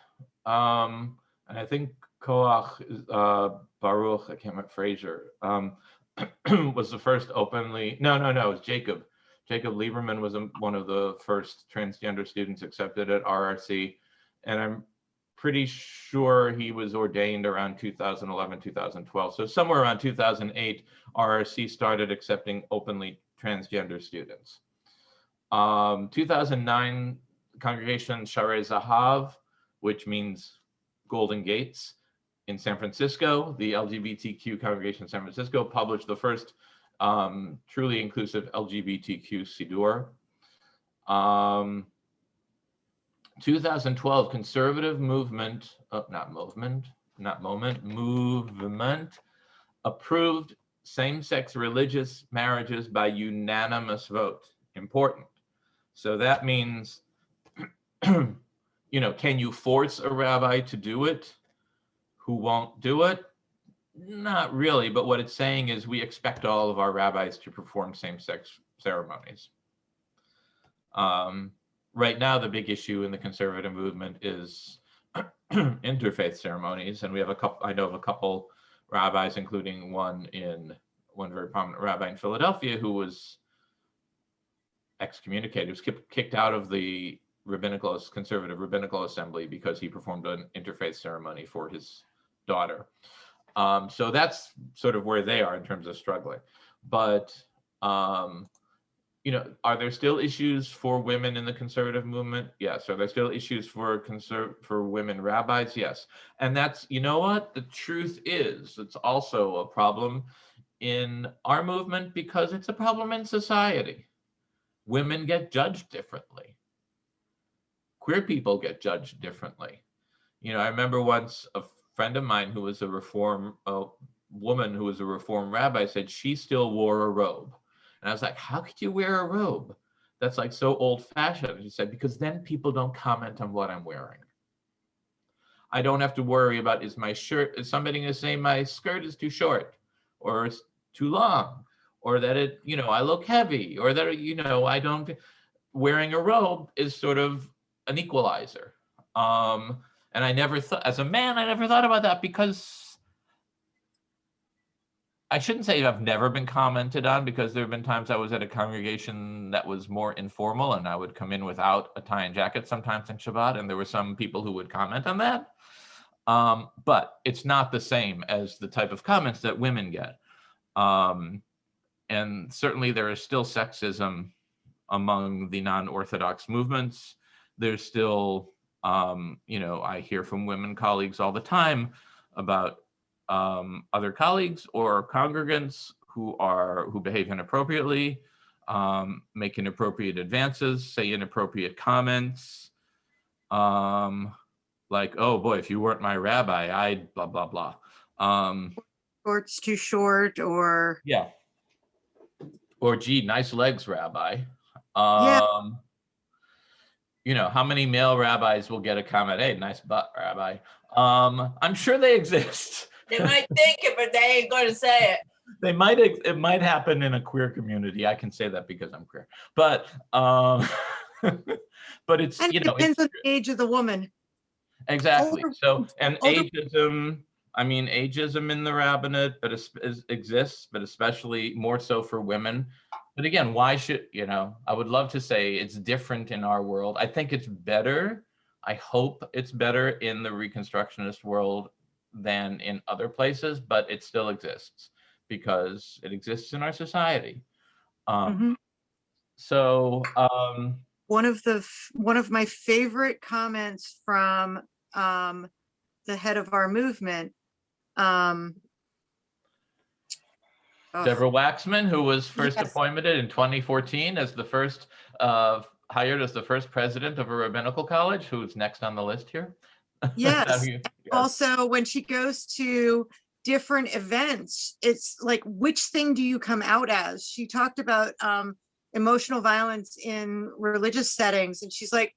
And I think Koach Baruch, I can't remember, Fraser, was the first openly, no, it was Jacob. Jacob Lieberman was one of the first transgender students accepted at RRC. And I'm pretty sure he was ordained around 2011, 2012. So somewhere around 2008, RRC started accepting openly transgender students. 2009, Congregation Sharei Zahav, which means Golden Gates, in San Francisco, the LGBTQ congregation in San Francisco published the first truly inclusive LGBTQ Sidur. 2012, conservative movement approved same-sex religious marriages by unanimous vote. Important. So that means, can you force a rabbi to do it who won't do it? Not really, but what it's saying is we expect all of our rabbis to perform same-sex ceremonies. Right now, the big issue in the conservative movement is interfaith ceremonies, and we have I know of a couple rabbis, including one very prominent rabbi in Philadelphia, who was excommunicated, was kicked out of the conservative rabbinical assembly because he performed an interfaith ceremony for his daughter. So that's sort of where they are in terms of struggling. But are there still issues for women in the conservative movement? Yes. Are there still issues for women rabbis? Yes. And that's, the truth is, it's also a problem in our movement because it's a problem in society. Women get judged differently. Queer people get judged differently. I remember once a friend of mine who was a woman who was a Reform rabbi said she still wore a robe. And I was like, how could you wear a robe? That's like so old fashioned. She said, because then people don't comment on what I'm wearing. I don't have to worry about, is somebody going to say my skirt is too short or too long, or that I look heavy, or that, I don't, wearing a robe is sort of an equalizer. And I never thought, as a man, I never thought about that, because I shouldn't say I've never been commented on, because there have been times I was at a congregation that was more informal and I would come in without a tie and jacket sometimes in Shabbat, and there were some people who would comment on that. But it's not the same as the type of comments that women get. And certainly there is still sexism among the non-Orthodox movements. There's still, I hear from women colleagues all the time about other colleagues or congregants who behave inappropriately, make inappropriate advances, say inappropriate comments, like, oh boy, if you weren't my rabbi, I'd blah, blah, blah. Or it's too short, or Yeah. Or gee, nice legs, rabbi. Yeah. How many male rabbis will get a comment, hey, nice butt, rabbi? I'm sure they exist. They might think it, but they ain't going to say it. It might happen in a queer community. I can say that because I'm queer. But but it's, and it depends on the age of the woman. Exactly. So, and older- ageism in the rabbinate, but exists, but especially more so for women. But again, why should, I would love to say it's different in our world. I think it's better. I hope it's better in the Reconstructionist world than in other places, but it still exists because it exists in our society. So, one of my favorite comments from the head of our movement, Deborah Waxman, who was first appointed in 2014 as the first hired as the first president of a rabbinical college, who's next on the list here. Yes. Also, when she goes to different events, it's like, which thing do you come out as? She talked about emotional violence in religious settings, and she's like,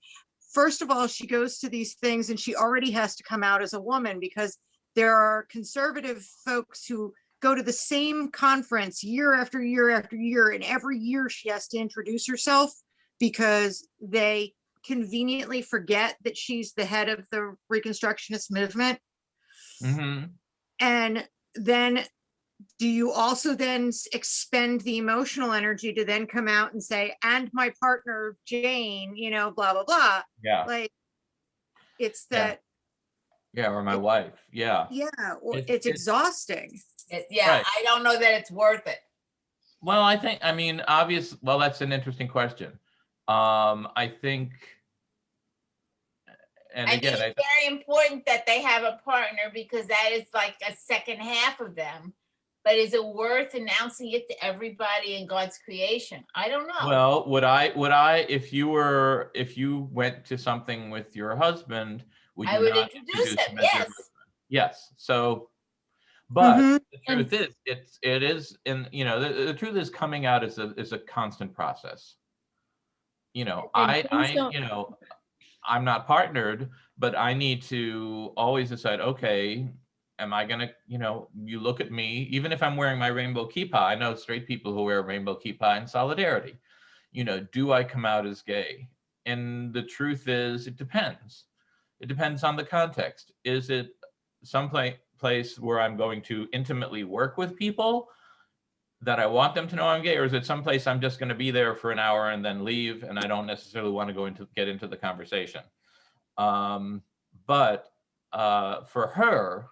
first of all, she goes to these things and she already has to come out as a woman, because there are conservative folks who go to the same conference year after year after year, and every year she has to introduce herself because they conveniently forget that she's the head of the Reconstructionist movement. And then do you also then expend the emotional energy to then come out and say, and my partner Jane, blah blah blah? Yeah, like it's that. Or my wife. It's exhausting. Right. I don't know that it's worth it. Well, well, that's an interesting question. I think, and again, it's very important that they have a partner, because that is like a second half of them. But is it worth announcing it to everybody in God's creation? I don't know. Well, would I, if you went to something with your husband, I would introduce him, yes. Yes. So, but the And- truth is, it is, and the truth is, coming out is a constant process. I'm not partnered, but I need to always decide, okay, am I gonna, you look at me, even if I'm wearing my rainbow kippah, I know straight people who wear rainbow kippah in solidarity. Do I come out as gay? And the truth is, it depends. It depends on the context. Is it some place where I'm going to intimately work with people that I want them to know I'm gay, or is it someplace I'm just going to be there for an hour and then leave, and I don't necessarily want to get into the conversation? But for her,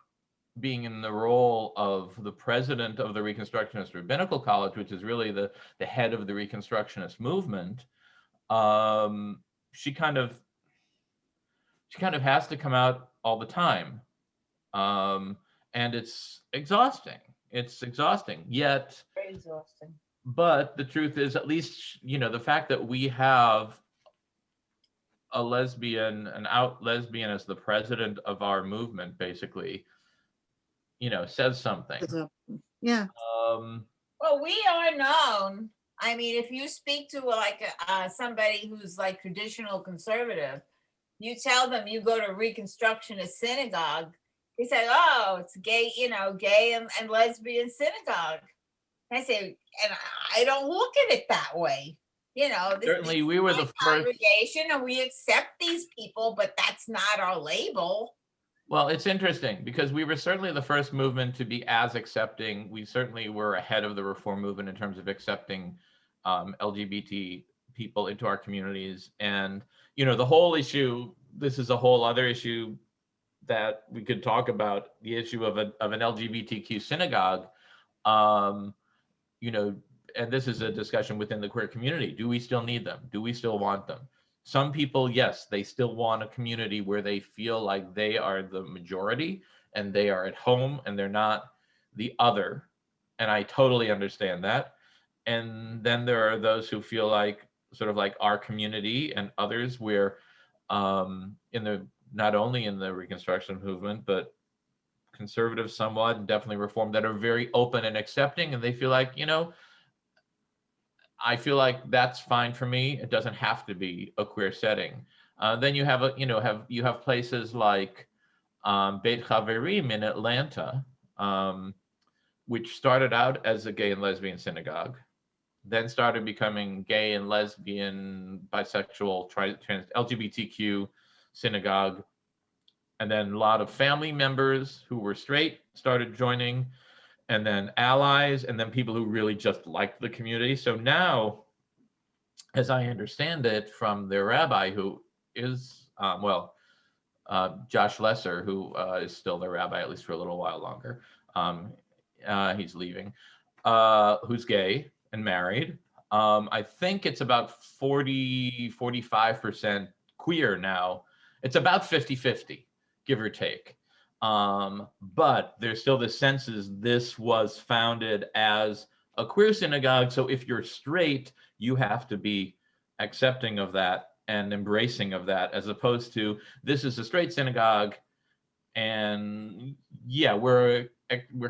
being in the role of the president of the Reconstructionist Rabbinical College, which is really the head of the Reconstructionist movement, she kind of has to come out all the time, and it's exhausting. It's exhausting. Yet, Very exhausting. but the truth is, at least, the fact that we have a lesbian, an out lesbian as the president of our movement, basically, says something. Yeah. Well, we are known. I mean, if you speak to somebody who's like traditional conservative, you tell them you go to Reconstructionist synagogue, they say, oh, it's gay, gay and lesbian synagogue. I say, and I don't look at it that way. Certainly, we were the first congregation, and we accept these people, but that's not our label. Well, it's interesting because we were certainly the first movement to be as accepting. We certainly were ahead of the reform movement in terms of accepting LGBT people into our communities. And, the whole issue, this is a whole other issue that we could talk about, the issue of an LGBTQ synagogue, and this is a discussion within the queer community. Do we still need them? Do we still want them? Some people, yes, they still want a community where they feel like they are the majority and they are at home and they're not the other. And I totally understand that. And then there are those who feel like sort of like our community and others where not only in the Reconstruction movement, but conservative somewhat, and definitely reform, that are very open and accepting. And they feel like, I feel like that's fine for me. It doesn't have to be a queer setting. Then you have places like Beit Haverim in Atlanta, which started out as a gay and lesbian synagogue, then started becoming gay and lesbian, bisexual, trans, LGBTQ synagogue, and then a lot of family members who were straight started joining, and then allies, and then people who really just liked the community. So now, as I understand it from their rabbi, who is, Josh Lesser, who is still their rabbi, at least for a little while longer, he's leaving, who's gay and married. I think it's about 45% queer now. It's about 50-50, give or take. But there's still the senses this was founded as a queer synagogue. So if you're straight, you have to be accepting of that and embracing of that, as opposed to this is a straight synagogue. And yeah, we're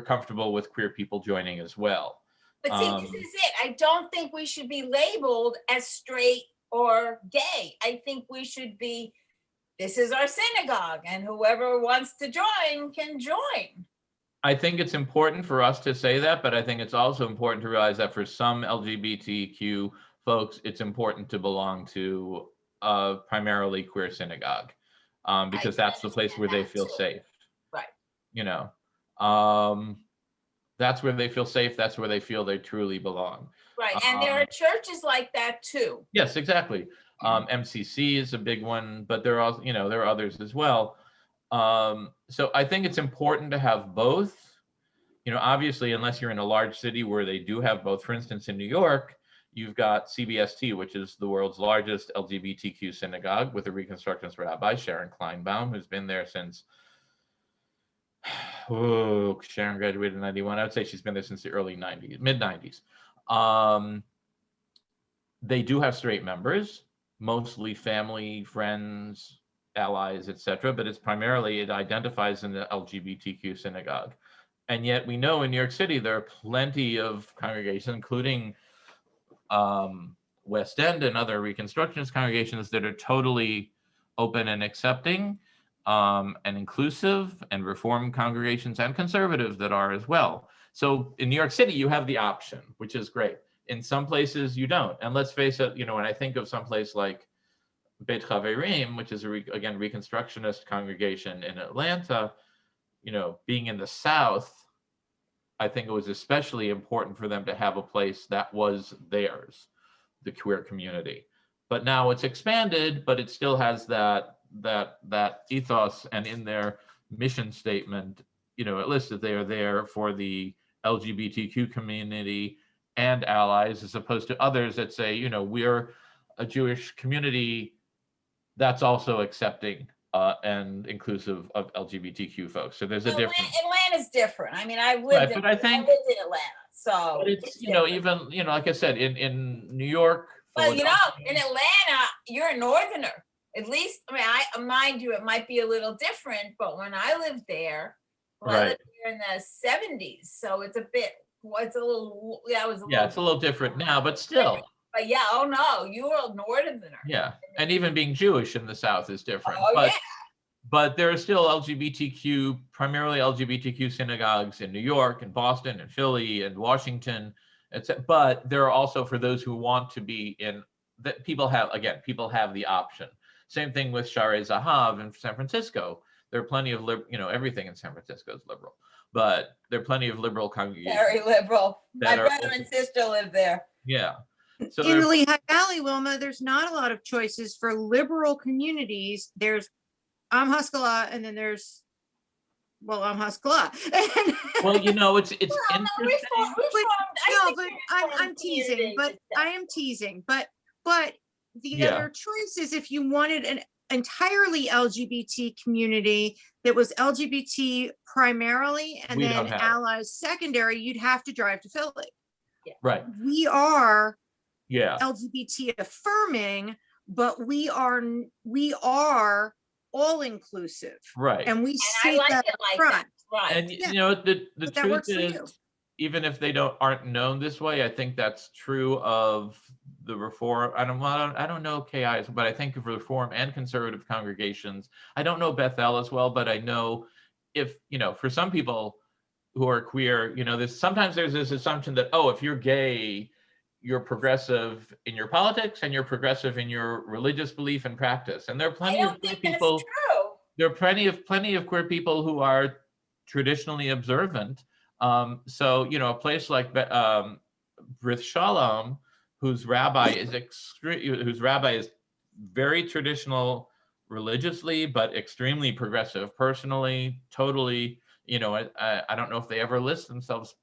comfortable with queer people joining as well. But see, this is it. I don't think we should be labeled as straight or gay. I think we should be, this is our synagogue, and whoever wants to join can join. I think it's important for us to say that, but I think it's also important to realize that for some LGBTQ folks, it's important to belong to a primarily queer synagogue, because that's the place where they feel safe. Right. That's where they feel safe. That's where they feel they truly belong. Right, and there are churches like that too. Yes, exactly. MCC is a big one, but there are, there are others as well. So I think it's important to have both. Obviously, unless you're in a large city where they do have both. For instance, in New York, you've got CBST, which is the world's largest LGBTQ synagogue with a Reconstructionist rabbi, Sharon Kleinbaum, who's been there since, Sharon graduated in 91. I would say she's been there since the early 90s, mid 90s. They do have straight members, mostly family, friends, allies, etc. But it identifies in the LGBTQ synagogue. And yet we know in New York City, there are plenty of congregations, including West End and other Reconstructionist congregations, that are totally open and accepting, and inclusive, and Reform congregations and conservative that are as well. So in New York City, you have the option, which is great. In some places you don't. And let's face it, when I think of someplace like Beit Haverim, which is again Reconstructionist congregation in Atlanta, being in the South, I think it was especially important for them to have a place that was theirs, the queer community. But now it's expanded, but it still has that ethos, and in their mission statement, it lists that they are there for the LGBTQ community and allies, as opposed to others that say, we're a Jewish community that's also accepting and inclusive of LGBTQ folks. So there's a Well, difference. Atlanta's different. I mean, I lived Right, in but I think- lived in Atlanta, so But it's, you know, different. even, you know, like I said, in New York, Well, you know, Philadelphia- in Atlanta, you're a northerner. At least, I mean, I mind you, it might be a little different, but when I lived there, I Right. lived here in the 70s, so it's a bit, it's a little, yeah, it was a Yeah, little, it's a little different now, but still, but yeah, oh no, you were a northerner. yeah. And even being Jewish in the South is different. Oh, but yeah. But there are still LGBTQ, primarily LGBTQ synagogues in New York and Boston and Philly and Washington, etc. But there are also, for those who want to be in, that people have the option. Same thing with Share Zahav in San Francisco. There are plenty of, you know, everything in San Francisco is liberal, but there are plenty of liberal congregations. Very liberal. My that are brother also- and sister live there. Yeah. So In there- the Lehigh Valley, Wilma, there's not a lot of choices for liberal communities. There's Haskalah, and then there's, well, Haskalah. well, you know, it's Well, interesting. no, reformed, I No, think but there's I'm reformed teasing, communities but and stuff. I am teasing, but the Yeah. other choice is if you wanted an entirely LGBT community that was LGBT primarily and We then don't have it. allies secondary, you'd have to drive to Philly. Right. We are Yeah. LGBT affirming, but we are all inclusive, Right. and we And I say like that it up like front. that, right. And Yeah. you know, the But that truth works for is, you. even if they aren't known this way, I think that's true of the Reform. I don't know KIs, but I think of Reform and conservative congregations. I don't know Bethel as well, but I know, if, you know, for some people who are queer, you know, sometimes there's this assumption that, oh, if you're gay, you're progressive in your politics and you're progressive in your religious belief and practice. And there are I plenty of don't queer think that's people. true. There are plenty of queer people who are traditionally observant. So, you know, a place like Brit Shalom, whose rabbi is very traditional religiously, but extremely progressive personally, totally, you know, I don't know if they ever list themselves.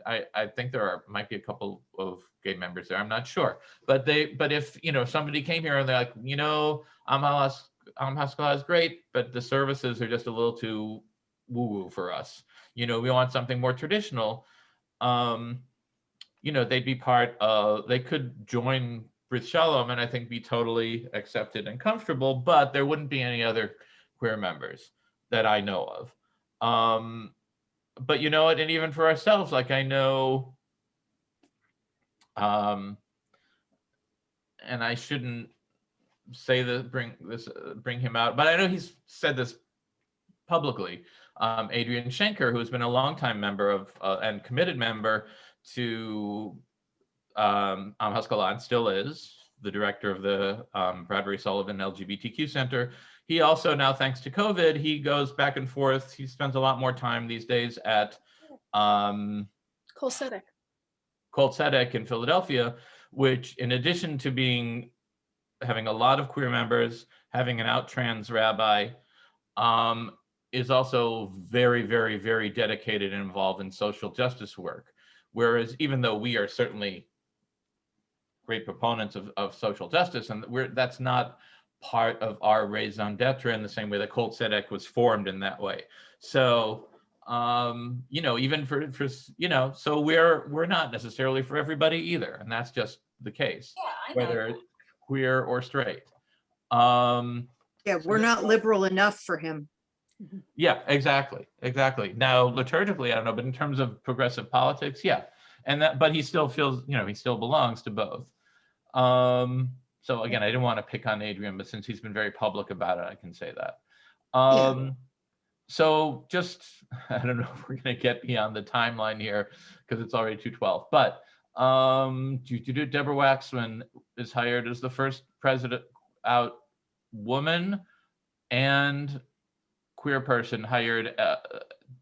I think might be a couple of gay members there. I'm not sure, but if, you know, somebody came here and they're like, you know, Haskalah is great, but the services are just a little too woo-woo for us. You know, we want something more traditional. You know, they could join Brit Shalom and I think be totally accepted and comfortable, but there wouldn't be any other queer members that I know of. But you know what, and even for ourselves, like I know, and I shouldn't say that, bring him out, but I know he's said this publicly. Adrian Schenker, who has been a longtime member of and committed member to Haskalah and still is the director of the Bradbury Sullivan LGBTQ Center. He also now, thanks to COVID, he goes back and forth. He spends a lot more time these days at Kol Tzedek. Kol Tzedek in Philadelphia, which, in addition to having a lot of queer members, having an out trans rabbi, is also very, very, very dedicated and involved in social justice work. Whereas, even though we are certainly great proponents of social justice, and that's not part of our raison d'etre in the same way that Kol Tzedek was formed in that way. So, you know, even for you know, so we're not necessarily for everybody either, and that's just the case, Yeah, I know. whether it's queer or straight. Yeah, we're not liberal enough for him. Yeah, exactly. Now, liturgically, I don't know, but in terms of progressive politics, yeah, but he still feels, you know, he still belongs to both. So again, I didn't want to pick on Adrian, but since he's been very public about it, I can say that. So just, I don't know if we're going to get beyond the timeline here because it's already 2:12, but Deborah Waxman is hired as the first president out woman and queer person hired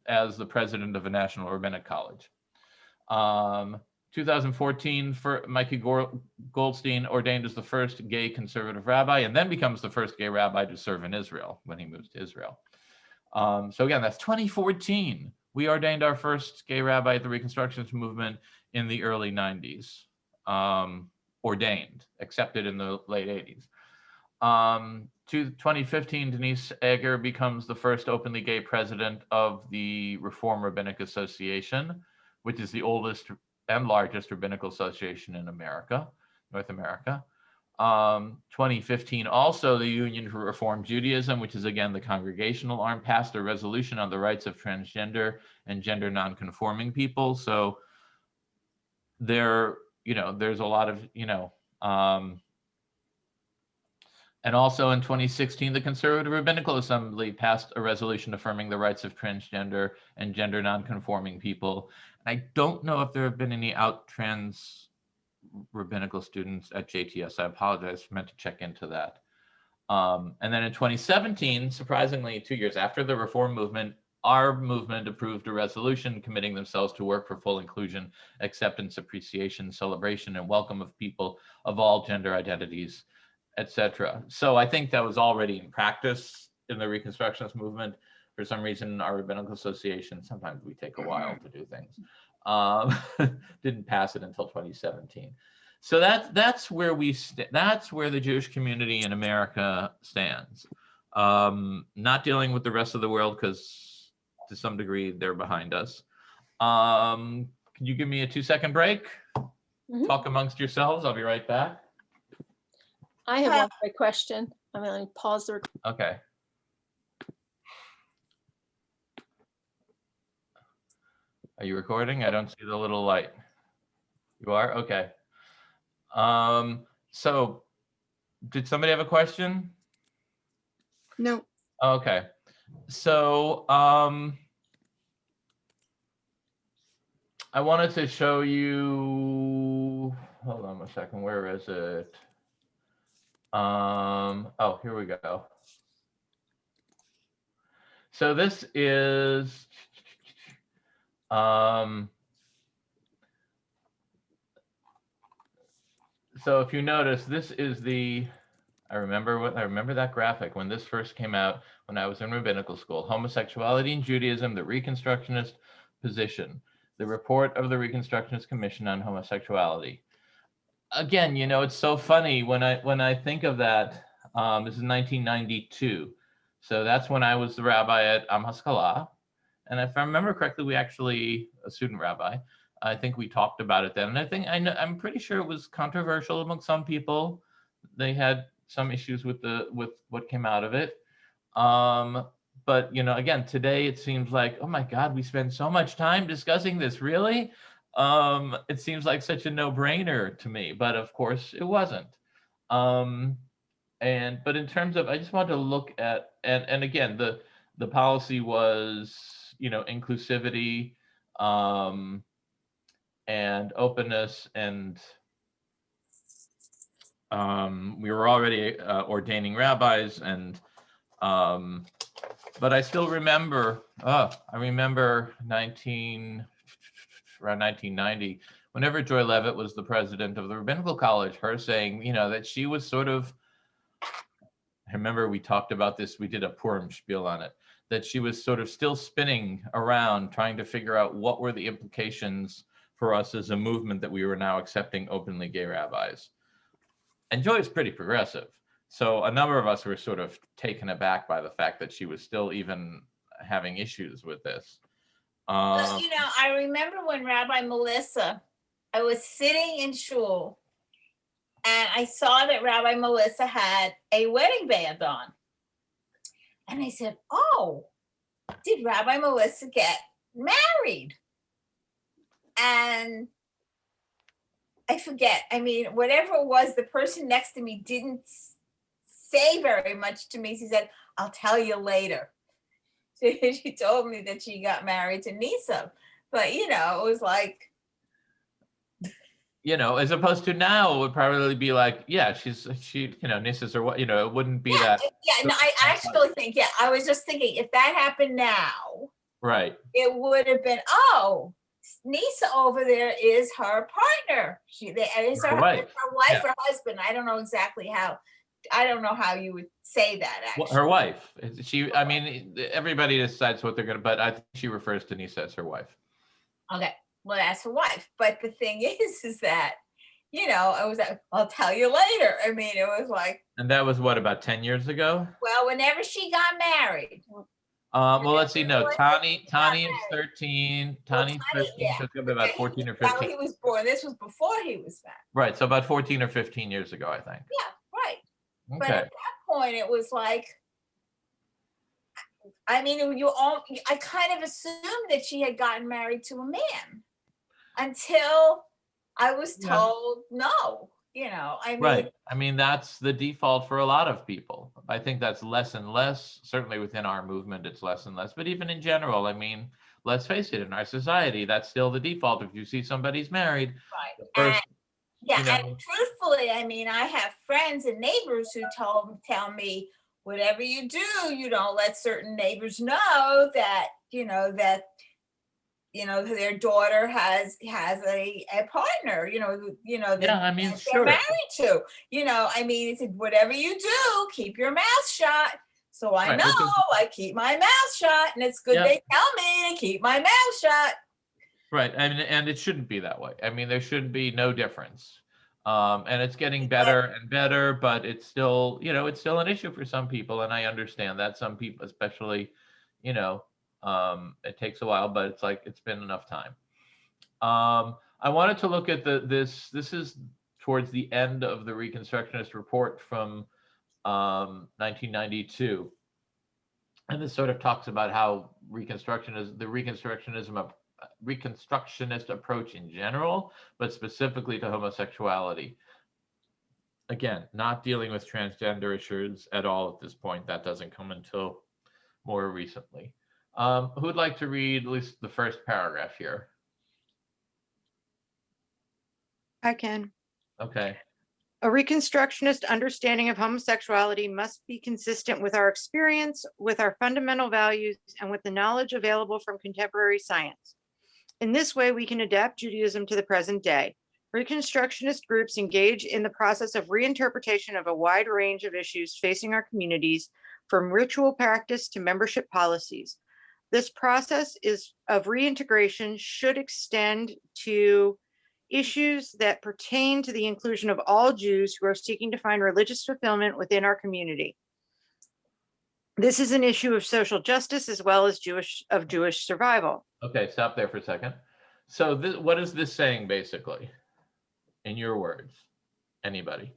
as the president of a national rabbinic college. 2014, Mikey Goldstein ordained as the first gay conservative rabbi, and then becomes the first gay rabbi to serve in Israel when he moves to Israel. So again, that's 2014. We ordained our first gay rabbi at the Reconstructionist movement in the early 90s. Ordained, accepted in the late 80s. To 2015, Denise Egger becomes the first openly gay president of the Reform Rabbinic Association, which is the oldest and largest rabbinical association in America, North America. 2015, also the Union for Reform Judaism, which is again the congregational arm, passed a resolution on the rights of transgender and gender nonconforming people. So there, there's a lot of, and also in 2016, the Conservative Rabbinical Assembly passed a resolution affirming the rights of transgender and gender nonconforming people. And I don't know if there have been any out trans rabbinical students at JTS. I apologize, I meant to check into that. And then in 2017, surprisingly, 2 years after the reform movement, our movement approved a resolution committing themselves to work for full inclusion, acceptance, appreciation, celebration, and welcome of people of all gender identities, etc. So I think that was already in practice in the Reconstructionist movement. For some reason, our rabbinical association, sometimes we take a while to do things, didn't pass it until 2017. So that's where that's where the Jewish community in America stands. Not dealing with the rest of the world because to some degree they're behind us. Can you give me a 2-second break? Mm-hmm. Talk amongst yourselves. I'll be right back. I have one quick question. I'm going to pause the recording. Okay. Are you recording? I don't see the little light. You are? Okay. So did somebody have a question? No. Okay. So I wanted to show you, hold on a second, where is it? Oh, here we go. So this is so if you notice, this is the, I remember that graphic when this first came out when I was in rabbinical school. Homosexuality in Judaism, the Reconstructionist position, the report of the Reconstructionist Commission on Homosexuality. Again, it's so funny when I think of that. This is 1992, so that's when I was the rabbi at Haskalah, and if I remember correctly, we actually, a student rabbi, I think we talked about it then, and I'm pretty sure it was controversial among some people. They had some issues with what came out of it, but again, today it seems like, oh my God, we spend so much time discussing this. Really? It seems like such a no-brainer to me, but of course it wasn't. But in terms of, I just want to look at, and again, the policy was, inclusivity, and openness, and we were already ordaining rabbis, and but I still remember, I remember around 1990, whenever Joy Levitt was the president of the Rabbinical College, her saying, that she was sort of, I remember we talked about this, we did a Purim spiel on it, that she was sort of still spinning around trying to figure out what were the implications for us as a movement that we were now accepting openly gay rabbis. And Joy is pretty progressive. So a number of us were sort of taken aback by the fact that she was still even having issues with this. Well, I remember when Rabbi Melissa, I was sitting in shul and I saw that Rabbi Melissa had a wedding band on. And I said, oh, did Rabbi Melissa get married? And I forget. I mean, whatever it was, the person next to me didn't say very much to me. She said, I'll tell you later. She told me that she got married to Nisa, but it was like, as opposed to now, it would probably be like, yeah, she Nisa's, or what, it wouldn't be that. Yeah, no, I actually think, I was just thinking, if that happened now, right, it would have been, oh, Nisa over there is her partner. Is her wife yeah. Or husband. I don't know exactly how. I don't know how you would say that, actually. Well, her wife. I mean, everybody decides what they're going to, but I think she refers to Nisa as her wife. Okay. Well, that's her wife. But the thing is that you know, I was like, I'll tell you later. I mean, it was like, And that was what, about 10 years ago? well, whenever she got married. Well, let's see. No, Tani Got is 13. Well, Tani's Tani, 13, yeah. so it's gonna be about Okay, 14 or Now 15. he was born. This was before he was married. Right, so about 14 or 15 years ago, I think. Yeah, right. But Okay. at that point, it was like, I mean, I kind of assumed that she had gotten married to a man until I was Yeah. told no. You know, I mean, Right. I mean, that's the default for a lot of people. I think that's less and less. Certainly within our movement, it's less and less. But even in general, I mean, let's face it, in our society, that's still the default. If you see somebody's married, right. the first, Yeah, you know, and truthfully, I mean, I have friends and neighbors who tell me, whatever you do, you don't let certain neighbors know that, their daughter has a partner, that yeah, I mean, they're sure. married to. I mean, he said, whatever you do, keep your mouth shut. So I Right, know which is- I keep my mouth shut, and it's good Yeah. they tell me to keep my mouth shut. Right, and it shouldn't be that way. I mean, there should be no difference. And it's getting better and better, but it's still, it's still an issue for some people, and I understand that. Some people, especially, it takes a while, but it's like it's been enough time. I wanted to look at this is towards the end of the Reconstructionist report from 1992. And this sort of talks about how the Reconstructionist approach in general, but specifically to homosexuality. Again, not dealing with transgender issues at all at this point. That doesn't come until more recently. Who would like to read at least the first paragraph here? I can. Okay. A Reconstructionist understanding of homosexuality must be consistent with our experience, with our fundamental values, and with the knowledge available from contemporary science. In this way, we can adapt Judaism to the present day. Reconstructionist groups engage in the process of reinterpretation of a wide range of issues facing our communities, from ritual practice to membership policies. This process of reintegration should extend to issues that pertain to the inclusion of all Jews who are seeking to find religious fulfillment within our community. This is an issue of social justice as well as Jewish survival. Okay, stop there for a second. So what is this saying basically, in your words? Anybody?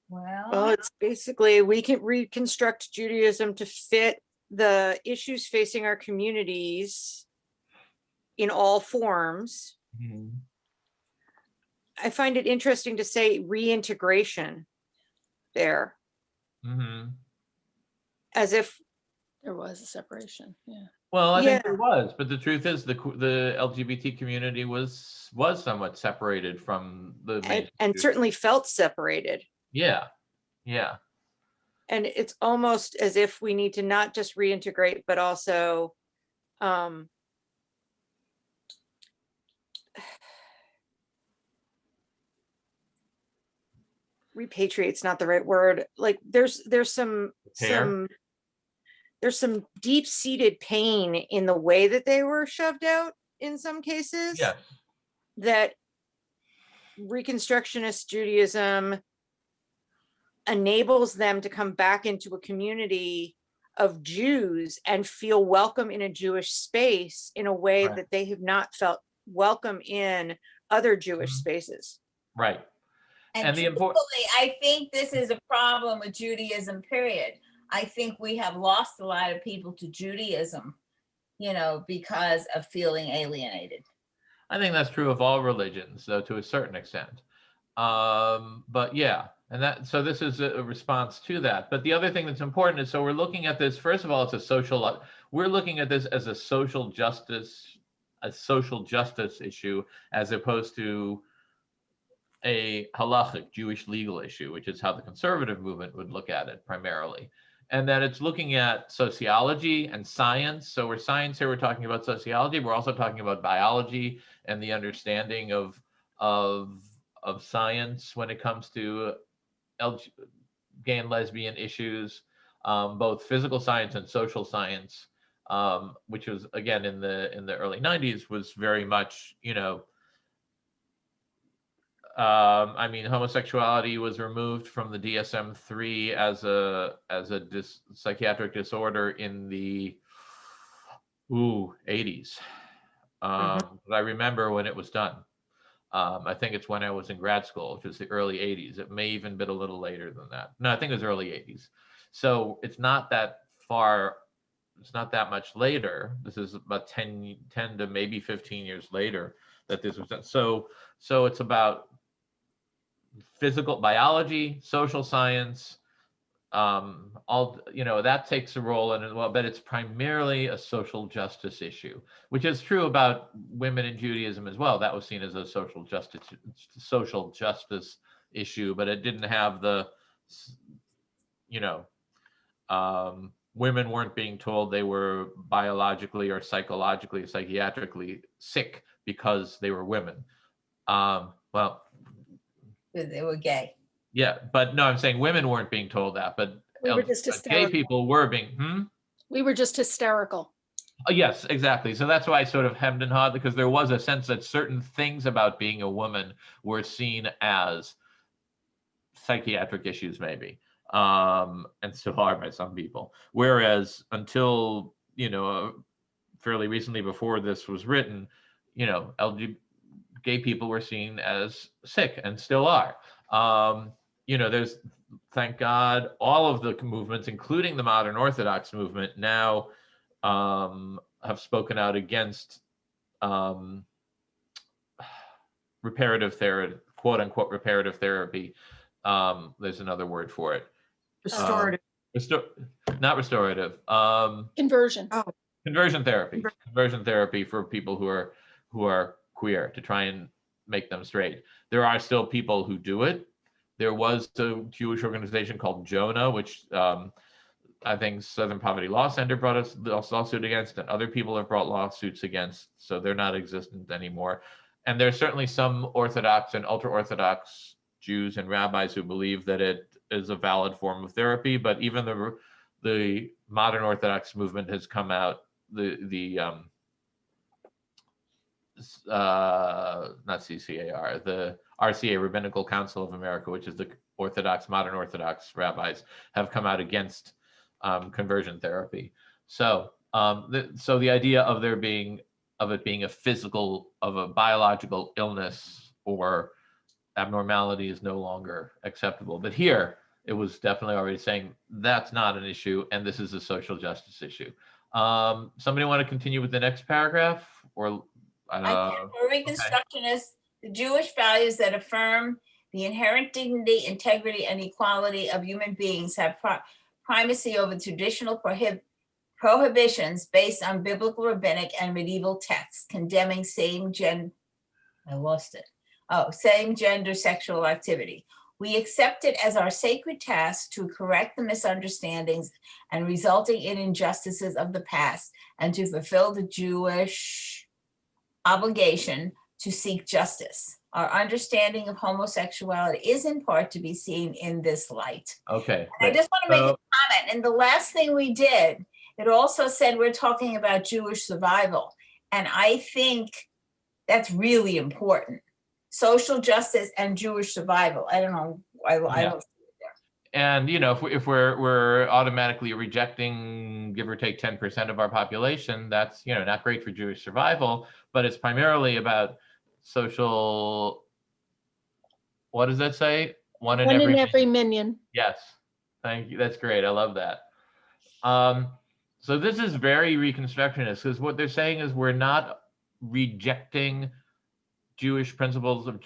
Well, it's basically we can reconstruct Judaism to fit the issues facing our communities in all forms. Mm-hmm. I find it interesting to say reintegration there. Mm-hmm. As if There was a separation, yeah. Well, I Yeah. think there was, but the truth is the LGBT community was somewhat separated from the main. and certainly felt separated. Yeah, yeah. And it's almost as if we need to not just reintegrate, but also repatriate's not the right word. Like there's some deep-seated pain in the way that they were shoved out in some cases. Yeah. That Reconstructionist Judaism enables them to come back into a community of Jews and feel welcome in a Jewish space in a way Right. that they have not felt welcome in other Jewish spaces. Right. And truthfully, I think this is a problem with Judaism, period. I think we have lost a lot of people to Judaism, because of feeling alienated. I think that's true of all religions, though, to a certain extent. But yeah, so this is a response to that. But the other thing that's important is, so we're looking at this, first of all, we're looking at this as a social justice issue, as opposed to a halachic Jewish legal issue, which is how the conservative movement would look at it primarily. And that it's looking at sociology and science. So we're science here, we're talking about sociology. We're also talking about biology and the understanding of science when it comes to gay and lesbian issues, both physical science and social science. which was again in the early 90s, was very much, I mean, homosexuality was removed from the DSM-3 as a psychiatric disorder in the 80s. But I remember when it was done. I think it's when I was in grad school, which was the early 80s. It may even been a little later than that. No, I think it was early 80s. So it's not that far. It's not that much later. This is about 10 to maybe 15 years later that this was done. So it's about physical biology, social science, all, that takes a role in it, well, but it's primarily a social justice issue, which is true about women in Judaism as well. That was seen as a social justice issue, but it didn't have the, women weren't being told they were biologically or psychologically or psychiatrically sick because they were women. Well, they were gay. Yeah, but no, I'm saying women weren't being told that, but We were just gay hysterical. people were being. We were just hysterical. Yes, exactly. So that's why I sort of hemmed and hawed, because there was a sense that certain things about being a woman were seen as psychiatric issues, maybe, and still are by some people. Whereas until fairly recently, before this was written, gay people were seen as sick and still are. There's, thank God, all of the movements, including the modern Orthodox movement, now have spoken out against reparative therapy, quote unquote reparative therapy. There's another word for it. Restorative. Not restorative. Conversion. Oh, Conversion therapy. Conversion therapy for people who are queer, to try and make them straight. There are still people who do it. There was a Jewish organization called Jonah, which I think Southern Poverty Law Center brought a lawsuit against, and other people have brought lawsuits against, so they're not existent anymore. And there's certainly some Orthodox and ultra-Orthodox Jews and rabbis who believe that it is a valid form of therapy, but even the modern Orthodox movement has come out, not CCAR, the RCA, Rabbinical Council of America, which is the modern Orthodox rabbis, have come out against conversion therapy. So the idea of it being a biological illness or abnormality is no longer acceptable. But here, it was definitely already saying that's not an issue, and this is a social justice issue. Somebody want to continue with the next paragraph, or? For Reconstructionists, the Jewish values that affirm the inherent dignity, integrity, and equality of human beings have primacy over traditional prohibitions based on biblical, rabbinic, and medieval texts condemning same-gender sexual activity. We accept it as our sacred task to correct the misunderstandings and resulting in injustices of the past, and to fulfill the Jewish obligation to seek justice. Our understanding of homosexuality is in part to be seen in this light. Okay. I just want to make a comment. And the last thing we did, it also said we're talking about Jewish survival. And I think that's really important. Social justice and Jewish survival. I don't know. I don't see it there. And if we're automatically rejecting, give or take, 10% of our population, that's not great for Jewish survival. But it's primarily about social. What does that say? One in every minion. Yes, thank you. That's great. I love that. So this is very Reconstructionist, because what they're saying is we're not rejecting Jewish principles of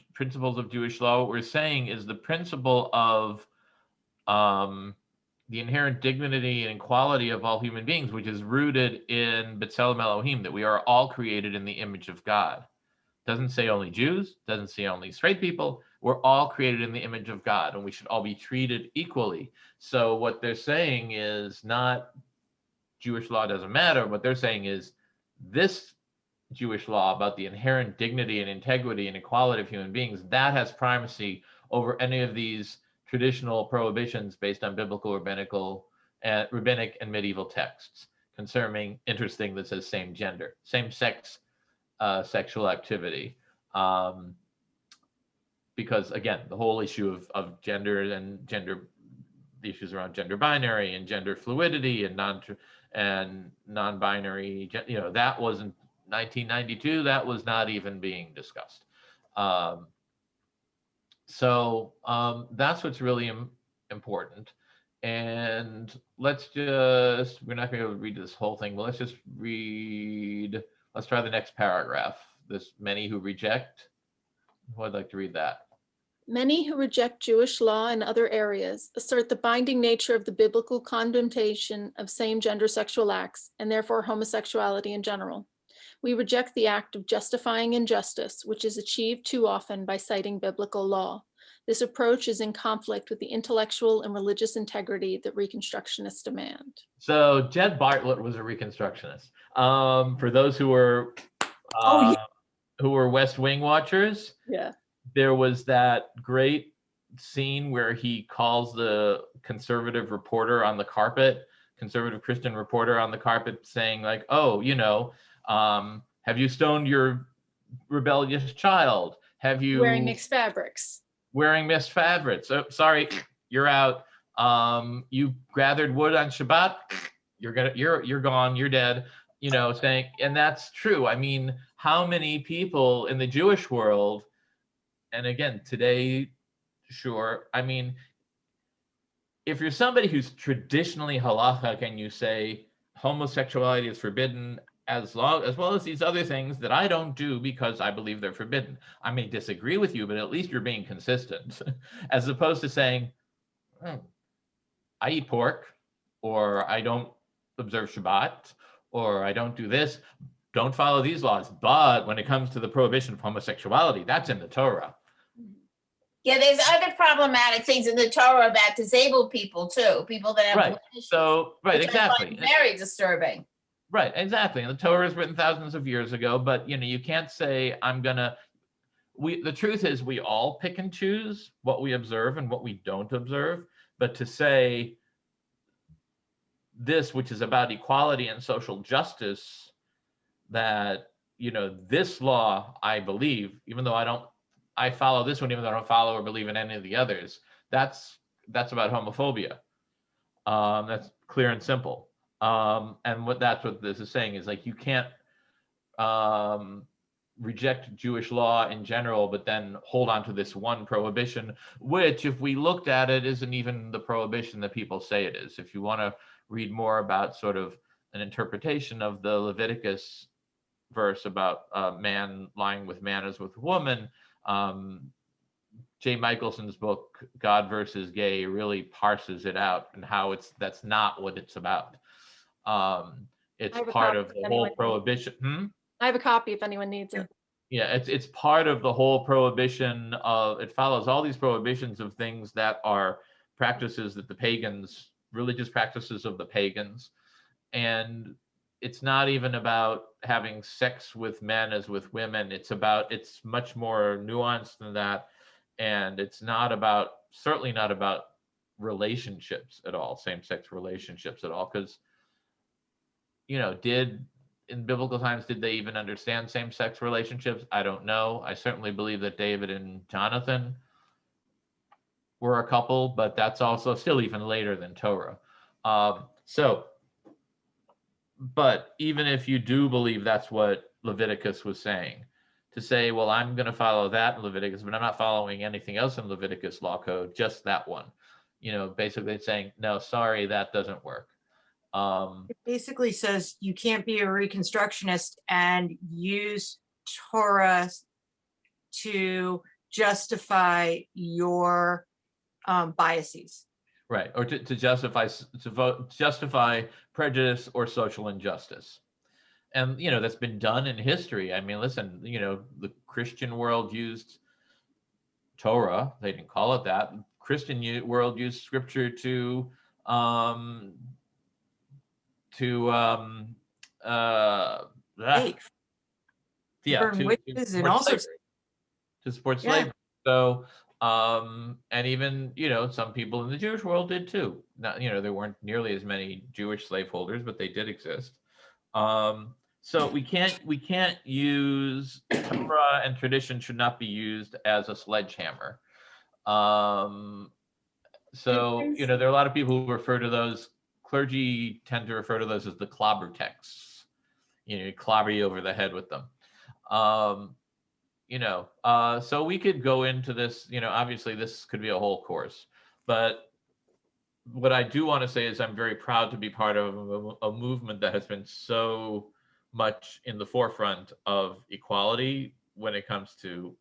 Jewish law. What we're saying is the principle of the inherent dignity and equality of all human beings, which is rooted in B'Tselem Elohim, that we are all created in the image of God. Doesn't say only Jews, doesn't say only straight people. We're all created in the image of God, and we should all be treated equally. So what they're saying is not Jewish law doesn't matter. What they're saying is this Jewish law about the inherent dignity and integrity and equality of human beings, that has primacy over any of these traditional prohibitions based on biblical, rabbinic, and medieval texts interesting that says same gender, same sex sexual activity. Because again, the whole issue of gender and the issues around gender binary and gender fluidity and non-binary, that wasn't 1992, that was not even being discussed. So that's what's really important. And let's we're not going to read this whole thing, but let's try the next paragraph. This many who reject, I'd like to read that. Many who reject Jewish law in other areas assert the binding nature of the biblical condemnation of same-gender sexual acts, and therefore homosexuality in general. We reject the act of justifying injustice, which is achieved too often by citing biblical law. This approach is in conflict with the intellectual and religious integrity that Reconstructionists demand. So Jed Bartlett was a Reconstructionist. For those who were West Wing watchers, yeah, there was that great scene where he calls the conservative Christian reporter on the carpet, saying like, "Oh, have you stoned your rebellious child? Have you wearing mixed fabrics? Oh, sorry, you're out. You gathered wood on Shabbat. You're gone. You're dead." Saying, and that's true. I mean, how many people in the Jewish world, and again today, sure. I mean, if you're somebody who's traditionally halachic and you say homosexuality is forbidden, as well as these other things that I don't do because I believe they're forbidden, I may disagree with you, but at least you're being consistent, as opposed to saying, I eat pork, or I don't observe Shabbat, or I don't do this, don't follow these laws. But when it comes to the prohibition of homosexuality, that's in the Torah. Yeah, there's other problematic things in the Torah about disabled people too, people that have blemishes, exactly, very disturbing. Right, exactly. And the Torah is written thousands of years ago, but you can't say the truth is we all pick and choose what we observe and what we don't observe. But to say this, which is about equality and social justice, that, this law, I believe, even though I follow this one, even though I don't follow or believe in any of the others, that's about homophobia. That's clear and simple. And that's what this is saying is like, you can't reject Jewish law in general, but then hold on to this one prohibition, which if we looked at it, isn't even the prohibition that people say it is. If you want to read more about sort of an interpretation of the Leviticus verse about man lying with man as with woman, Jay Michelson's book, God versus Gay, really parses it out and how that's not what it's about. It's part of the whole prohibition. I have a copy if anyone needs it. Yeah, it's part of the whole prohibition of, it follows all these prohibitions of things that are practices that the pagans, religious practices of the pagans. And it's not even about having sex with men as with women. It's much more nuanced than that. And it's certainly not about relationships at all, same-sex relationships at all. Because, in biblical times, did they even understand same-sex relationships? I don't know. I certainly believe that David and Jonathan were a couple, but that's also still even later than Torah. But even if you do believe that's what Leviticus was saying, to say, well, I'm going to follow that in Leviticus, but I'm not following anything else in Leviticus law code, just that one, basically it's saying, no, sorry, that doesn't work. It basically says you can't be a Reconstructionist and use Torah to justify your biases. Right, or to justify prejudice or social injustice. And, that's been done in history. I mean, listen, the Christian world used Torah. They didn't call it that. Christian world used scripture to Burn witches and all sorts. To support slavery. So And even, you know, some people in the Jewish world did too. Not, you know, there weren't nearly as many Jewish slaveholders, but they did exist. So we can't use Torah, and tradition should not be used as a sledgehammer. So, you know, there are a lot of people who refer to those, clergy tend to refer to those as the clobber texts. You know, you clobber you over the head with them. You know, so we could go into this, you know, obviously this could be a whole course, but what I do want to say is I'm very proud to be part of a movement that has been so much in the forefront of equality when it comes to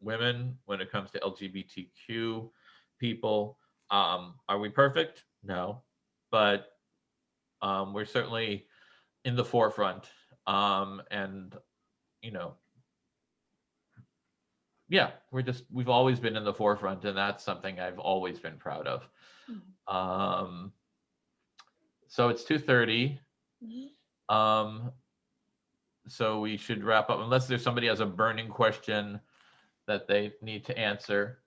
women, when it comes to LGBTQ people. Are we perfect? No, but we're certainly in the forefront. And, you know, yeah, we've always been in the forefront, and that's something I've always been proud of. So it's 2:30. So we should wrap up unless there's somebody has a burning question that they need to answer.